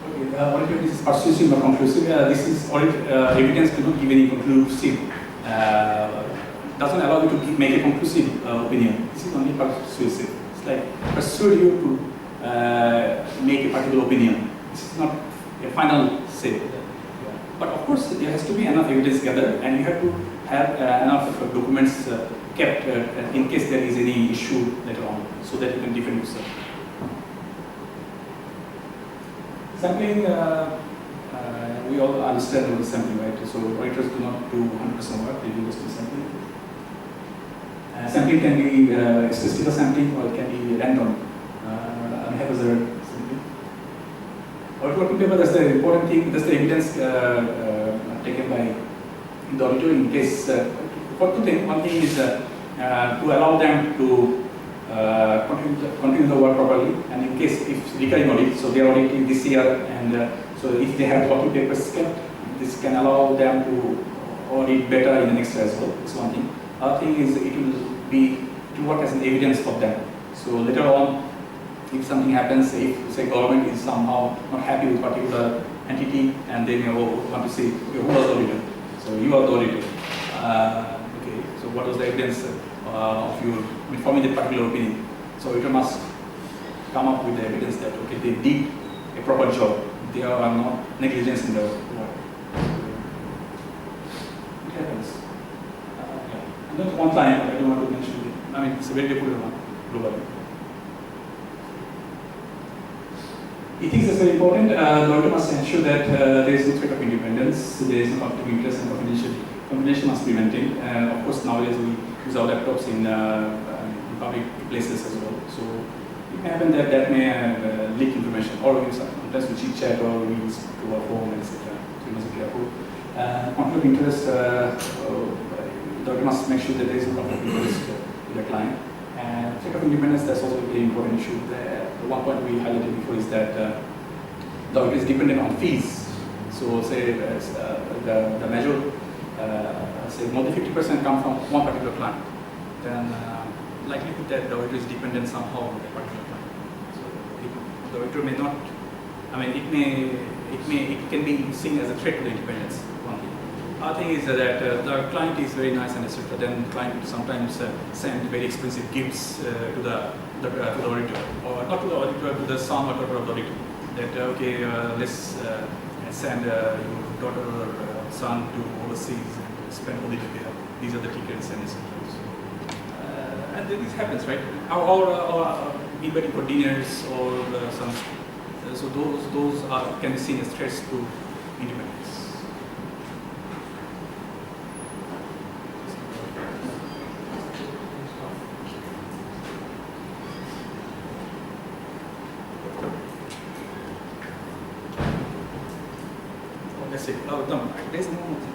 Okay, audit this is persuasive or conclusive. This is audit evidence cannot give any conclusive. Doesn't allow you to make a conclusive opinion. This is only persuasive. It's like persuade you to make a particular opinion. This is not a final say. of course, there has to be enough evidence gathered, and you have to have enough documents kept in case there is any issue later on, so that you can defend yourself. Sampling, we all understand about the sampling, right? So auditors do not do 100% work, they do just sampling. Sampling can be statistical sampling, or it can be random, unhaphazard sampling. Working paper, that's the important thing, that's the evidence taken by the auditor in case, for two things. One thing is to allow them to continue the work properly, and in case if recurring audit, so they are auditing this year, and so if they have working papers kept, this can allow them to audit better in the next year as well. That's one thing. Other thing is it will work as an evidence for them. So later on, if something happens, if say government is somehow not happy with particular entity, and they may want to say, okay, who was the auditor? So you are the auditor. Okay, so what was the evidence of you forming that particular opinion? So auditor must come up with the evidence that okay, they did a proper job. There are no negligence in the work. It happens. Yeah. Not one time, I don't want to mention it. I mean, it's a very difficult one globally. Ethics is very important. The auditor must ensure that there is no threat of independence, there is no conflict of interest, and confidentiality must be maintained. Of course, nowadays we use our laptops in public places as well. So it may happen that that may leak information, or sometimes we chit chat or we use to our phone, etc. So we must be careful. Conflict of interest, the auditor must make sure that there is no conflict of interest with the client. And threat of independence, that's also a very important issue. The one point we highlighted before is that the auditor is dependent on fees. So say the measure, say more than 50% come from one particular client, then likelihood that the auditor is dependent somehow on that particular client. So the auditor may not, I mean, it can be seen as a threat to the independence. One thing. Other thing is that the client is very nice and etc. Then the client will sometimes send very expensive gifts to the auditor, or not to the auditor, to the son or daughter of the auditor. That okay, let's send your daughter or son to overseas and spend holiday there. These are the tickets and etc. And this happens, right? Or inviting for dinners or some. So those can be seen as threats to independence. That's it. Oh, no, there's no more thing.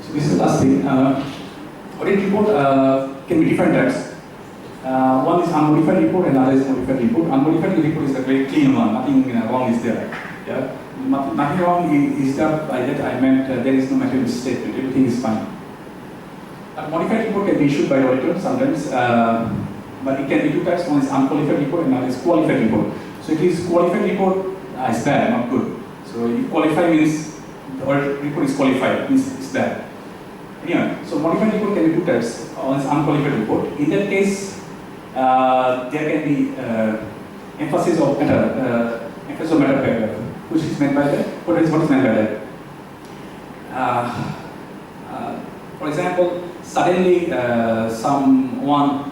So this is the last thing. Audit report can be different types. One is unmodified report and another is modified report. Unmodified report is a very clean one. Nothing wrong is there. Yeah. Nothing wrong is that by that I meant there is no material misstatement. Everything is fine. A modified report can be issued by the auditor sometimes, but it can be two types. One is unqualified report and another is qualified report. So if it is qualified report, it's bad, not good. So if qualified means the audit report is qualified, means it's bad. Anyway, so modified report can be two types. One is unqualified report. In that case, there can be emphasis of matter paragraph. Which is meant by that? What is meant by that? For example, suddenly someone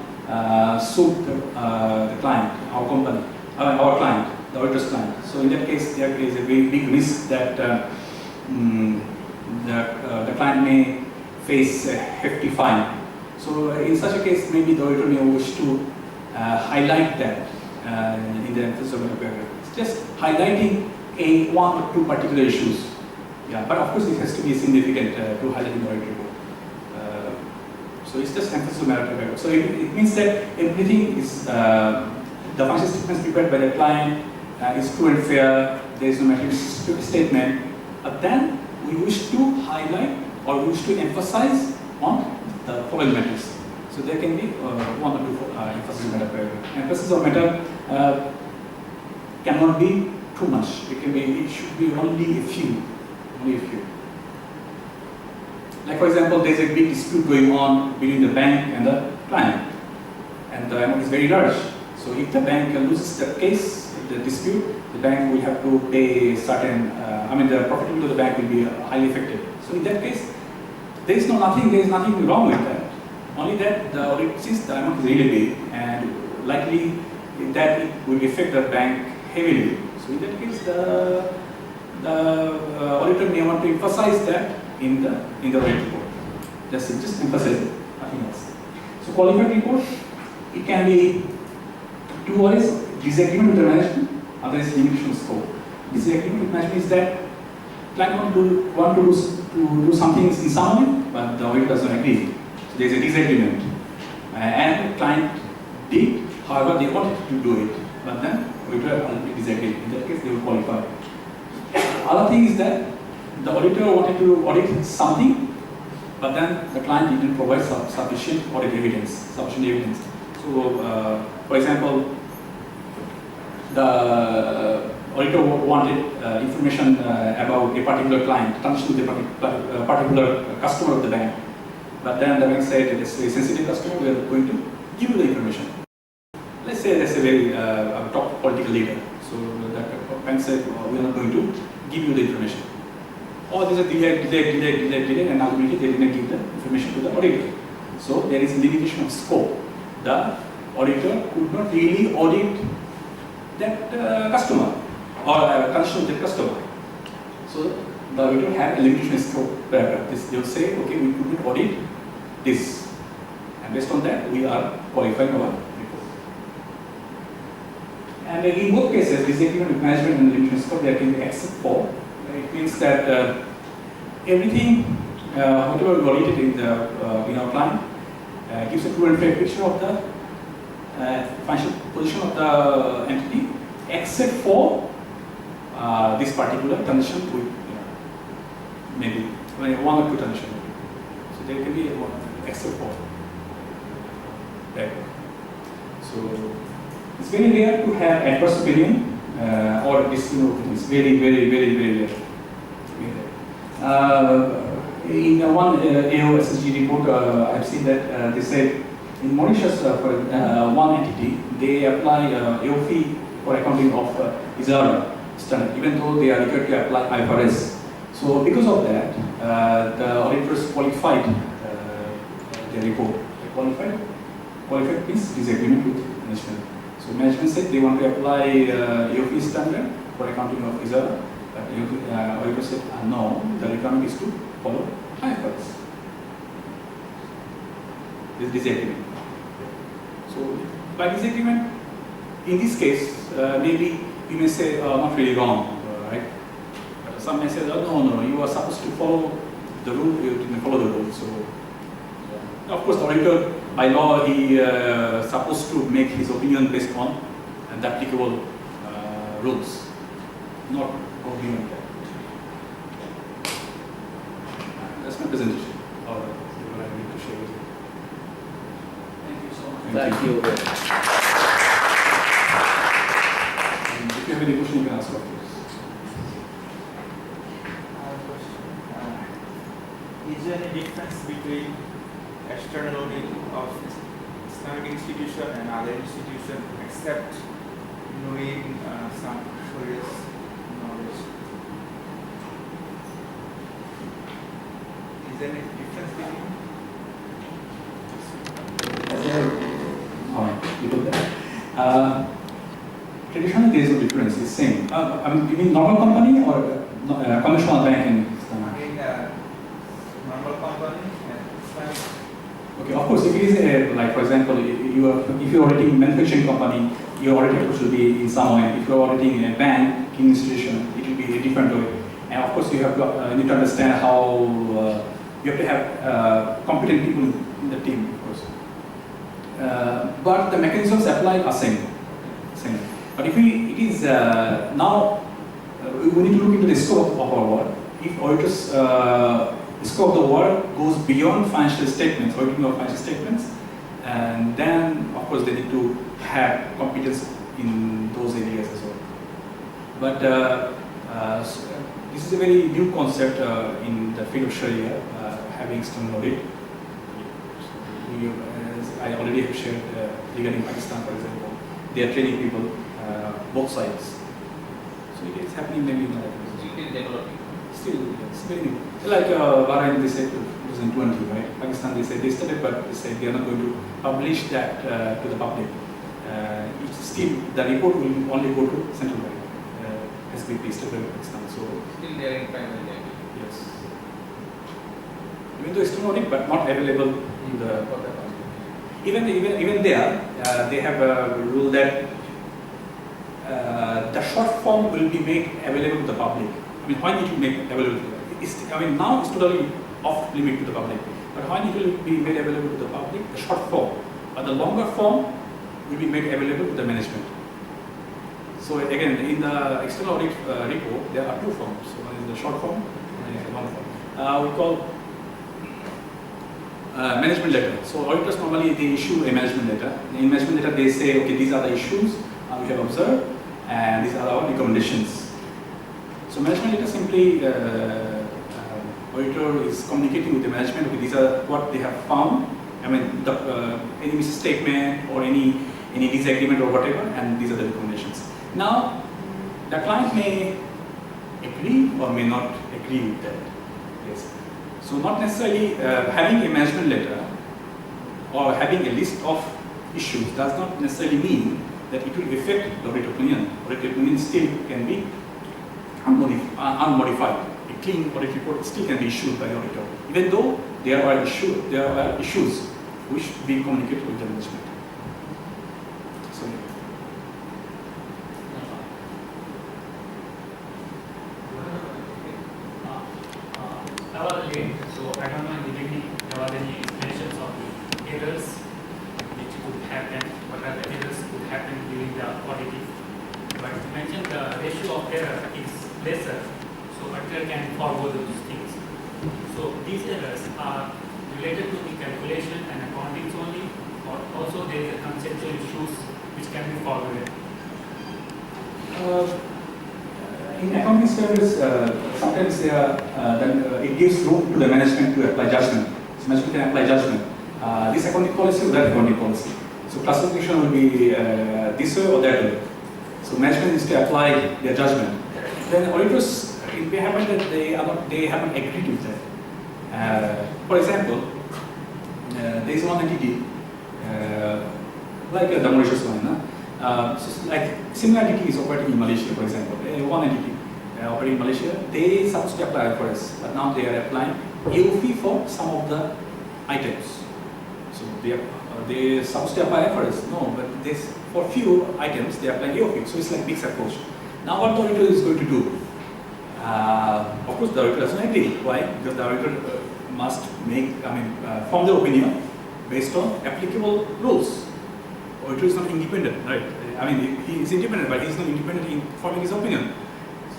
sued the client, our company, our client, the auditor's client. So in that case, there is a very big risk that the client may face a hefty fine. So in such a case, maybe the auditor may wish to highlight that in the emphasis of matter paragraph. It's just highlighting one or two particular issues. Yeah, but of course it has to be significant to highlight in the audit report. So it's just emphasis on matter. So it means that everything is, the financial statements prepared by the client is true and fair, there is no material statement, but then we wish to highlight or we wish to emphasize on the following matters. So there can be one or two emphasis on matter. Emphasis on matter cannot be too much. It should be only a few. only a few. Like for example, there's a big dispute going on between the bank and the client, and the amount is very large. So if the bank loses the case, the dispute, the bank will have to pay certain, the profitability of the bank will be highly affected. So in that case, there is nothing wrong with that. Only that the audit, since the amount is really big, and likely that it will affect the bank heavily. So in that case, the auditor may want to emphasize that in the audit report. Just emphasize it, nothing else. So qualified report, it can be two ways: disagreement with the management, other is limitation of scope. Disagreement with management is that client want to do something in some way, but the auditor doesn't agree. So there is a disagreement, and the client did. However, they wanted to do it, but then auditor ultimately disagreed. In that case, they will qualify. Other thing is that the auditor wanted to audit something, but then the client didn't provide sufficient audit evidence, So, for example, the auditor wanted information about a particular client, transaction with a particular customer of the bank, but then the bank said it's a sensitive customer, we are going to give you the information. Let's say that's a very top political leader. So the bank said, we are not going to give you the information. Or there's a delay, and ultimately they didn't give the information to the auditor. So there is limitation of scope. The auditor could not really audit that customer or transaction with that customer. So the auditor had a limitation of scope. They will say, okay, we could not audit this, and based on that, we are qualifying our report. And in both cases, disagreement with management and limitation of scope, there can be except for. It means that everything, whatever we audited in our client, gives a true and fair picture of the financial position of the entity, except for this particular transaction with maybe one or two transactions. So there can be one except for that. So it's very rare to have adverse opinion or disagreement opinion. It's very rare. In one AOSSG report, I've seen that they said in Mauritius, for one entity, they apply AOFI for accounting of ISARA standard, even though they are required to apply IFRS. So because of that, the auditors qualified their report. Qualified means disagreement with management. So management said they want to apply AOFI standard for accounting of ISARA. Auditor said, no, the requirement is to follow IFRS. This disagreement. So, by disagreement, in this case, maybe you may say, not really wrong, right? Some may say, no, you are supposed to follow the rule, you didn't follow the rule. So, of course, the auditor, by law, he supposed to make his opinion based on the applicable rules, not go beyond that. That's my presentation, or what I need to share with you. Thank you so much. Thank you very much. And if you have any question, you can ask, of course. I have a question. Is there any difference between external audit of Islamic institution and other institution, except knowing some Sharia's knowledge? Is there any difference between? Traditionally, there is no difference. It's same. You mean normal company or conventional bank in Islamic? In normal company and Islamic. Okay, of course, if it is like for example, if you are auditing a manufacturing company, your audit should be in some way. If you are auditing a banking institution, it will be a different way. And of course, you have to need to understand how you have to have competent people in the team, of course. But the mechanisms applied are same. But if it is now, we need to look into the scope of our work. If auditors scope of the work goes beyond financial statements, auditing of financial statements, and then of course they need to have competence in those areas as well. But this is a very new concept in the field of Sharia, having external audit. As I already have shared regarding Pakistan, for example, they are training people, both sides. So it is happening maybe in other countries. Still developing. Still, it's very new. Like Bahrain, they said 2020, right? Pakistan, they said they started, but they said they are not going to publish that to the public. It's still, the report will only go to central bank, SBP, State Bank of Pakistan. So Still they are in primary language. yes, even though it's still audit, but not available in the even there, they have a rule that the short form will be made available to the public. I mean, why need to make available to the public? I mean, now it's totally off limit to the public. But why need to be made available to the public? The short form. But the longer form will be made available to the management. So again, in the external audit report, there are two forms. So one is the short form, and the long form. We call management letter. So auditors normally they issue a management letter. In management letter, they say, okay, these are the issues we have observed, and these are our recommendations. So management letter simply auditor is communicating with the management. Okay, these are what they have found. I mean, any misstatement or any disagreement or whatever, and these are the recommendations. Now, the client may agree or may not agree with that. Yes. So not necessarily having a management letter or having a list of issues does not necessarily mean that it will affect the audit opinion. Audit opinion still can be unmodified. A clean audit report still can be issued by the auditor, even though there are issues which be communicated with the management. So, I was late, so I don't know in the beginning there was any explanations of the errors which could happen, what are the errors could happen during the auditing. But you mentioned the ratio of error is lesser, so auditor can forward those things. So these errors are related to the calculation and accounting only, or also there is a conceptual issues which can be forwarded. In accounting standards, sometimes it gives room to the management to apply judgment. So management can apply judgment. This accounting policy or that accounting policy. So classification will be this way or that way. So management needs to apply their judgment. Then auditors, it may happen that they haven't agreed with that. For example, there is one entity like the Mauritius one. So like similar entity is operating in Malaysia, for example. One entity operating in Malaysia, they supposed to apply IFRS, but now they are applying AOP for some of the items. So they supposed to apply IFRS, no, but this for few items they apply AOP. So it's like mixed approach. Now what the auditor is going to do? Of course, the auditor doesn't agree. Why? Because the auditor must form the opinion based on applicable rules. Auditor is not independent, right? I mean, he is independent, but he is not independent in forming his opinion.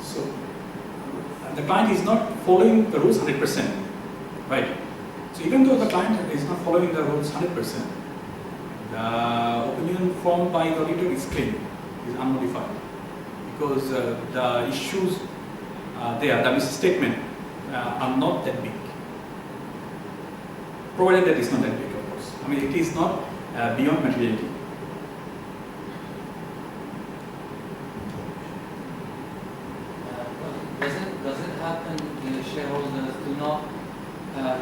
So, the client is not following the rules 100%, right? So, even though the client is not following the rules 100%, the opinion formed by the auditor is clean, is unmodified, because the issues the misstatement are not that big. Provided that it's not that big, of course. I mean, it is not beyond materiality. Does it happen the shareholders do not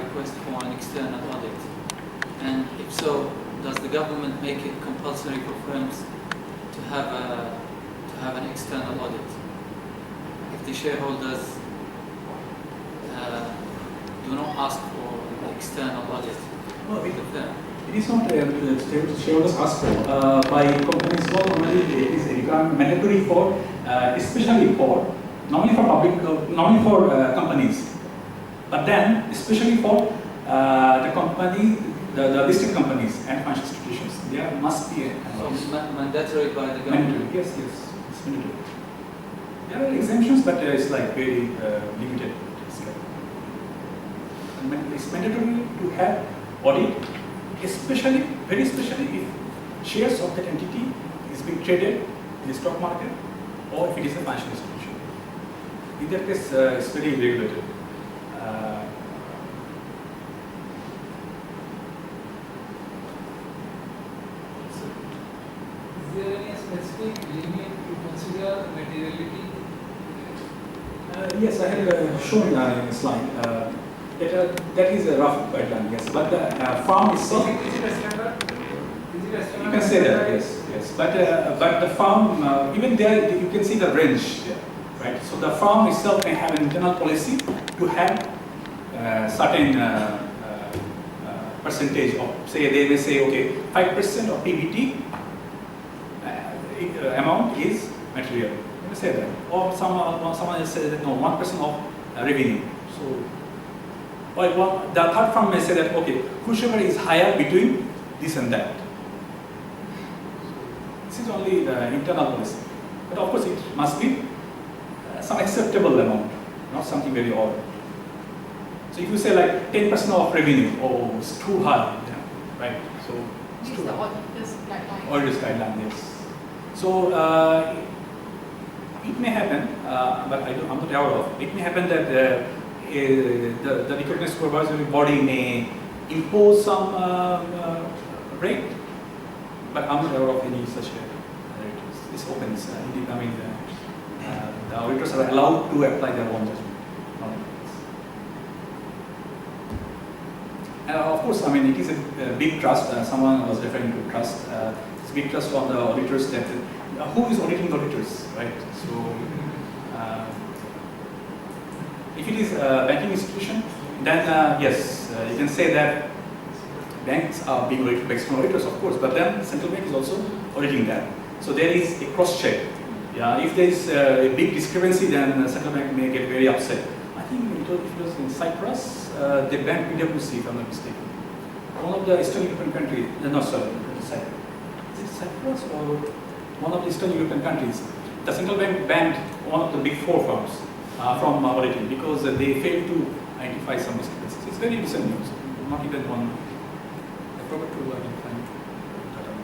request for an external audit? And if so, does the government make it compulsory for firms to have an external audit? If the shareholders do not ask for an external audit, no, it is not shareholders ask for. By companies law, normally it is a requirement mandatory for, especially for, normally for public, normally for companies, but then especially for the company, the listed companies and financial institutions. There must be a mandatory by the government. Mandatory, yes, it's mandatory. There are exemptions, but it's like very limited. It's mandatory to have audit, especially, very especially if shares of that entity is being traded in the stock market or if it is a financial institution. In that case, it's very regulated. Is there any specific limit to consider materiality? Yes, I had shown in a slide. That is a rough guideline, yes. But the farm itself. Is it a standard? You can say that, yes, yes. But the farm, even there, you can see the range there, right? So the farm itself may have an internal policy to have certain percentage of, say, they may say, okay, 5% of PBT amount is material. Let me say that. Or someone else says that no, 1% of revenue. So, well, the third firm may say that, okay, whichever is higher between this and that. This is only the internal policy. But of course, it must be some acceptable amount, not something very odd. So if you say like 10% of revenue, oh, it's too high, yeah, right? So it's This too is the high. auditor's guideline. Auditor's guideline, yes. So it may happen, but I'm not aware of. It may happen that the recognized supervisory body may impose some rate, but I'm not aware of any such rate. It's open. The auditors are allowed to apply their own judgment. Of course, it is a big trust. Someone was referring to trust. It's a big trust on the auditors that who is auditing the auditors, right? So, if it is a banking institution, then yes, you can say that banks are being audited by external auditors, of course, but then central bank is also auditing them. So there is a cross check. Yeah, if there is a big discrepancy, then central bank may get very upset. I think it was in Cyprus, they banned PwC, if I'm not mistaken. One of the Eastern European countries, no, sorry, Cyprus. Is it Cyprus or one of the Eastern European countries? The central bank banned one of the big four firms from auditing because they failed to identify some discrepancies. It's very recent news, not even one. I forgot to identify that.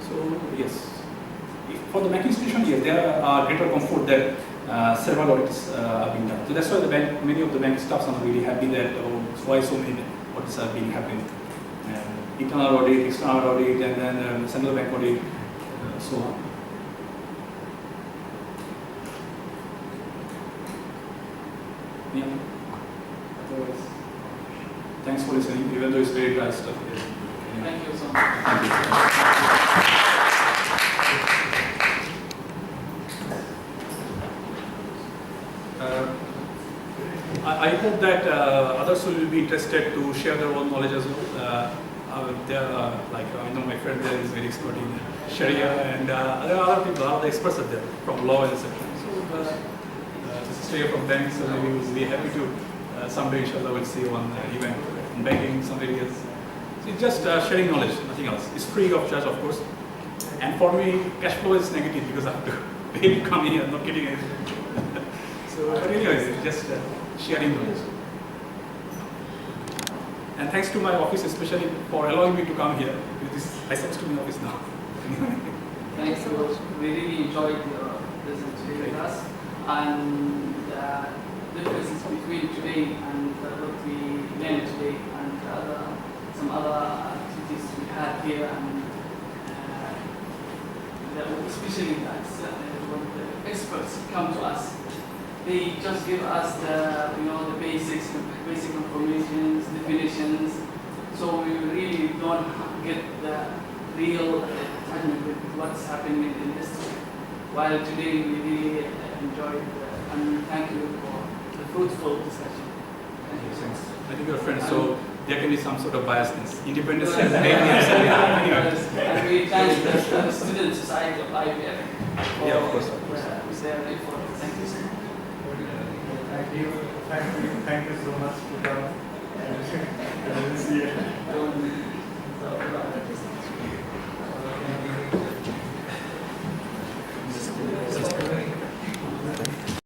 So, yes. For the banking institution, yes, there are greater comfort that several audits are being done. So that's why many of the bank staffs are really happy that why so many audits are being happening. Internal audit, external audit, and then central bank audit, so on. Yeah. Otherwise, thanks for listening, even though it's very dry stuff here. Anyway. Thank you so much. Thank you. I hope that others will be interested to share their own knowledge as well. I know my friend there is very expert in Sharia, and there are other people, other experts are there from law and etc. So this is Sharia from banks, so maybe we'll be happy to someday, inshallah, we'll see one event in banking, some areas. So it's just sharing knowledge, nothing else. It's free of charge, of course. And for me, cash flow is negative because I have to pay to come here, I'm not getting anything. So, but anyways, it's just sharing knowledge. And thanks to my office, especially for allowing me to come here. This is license to my office now. Thanks so much. We really enjoyed your presence here with us, and the differences between today and what we learned today and some other activities we had here, and especially that when the experts come to us, they just give us the basic information, definitions. So we really don't get the real attachment with what's happening in the industry. While today we really enjoyed and thank you for the fruitful discussion. Thank you so much. I think you're friends, so there can be some sort of biasness. Independence Yes. and And we thank the Student Society of IBM for yeah, of course. their effort. Thank you so much. Thank you so much for coming.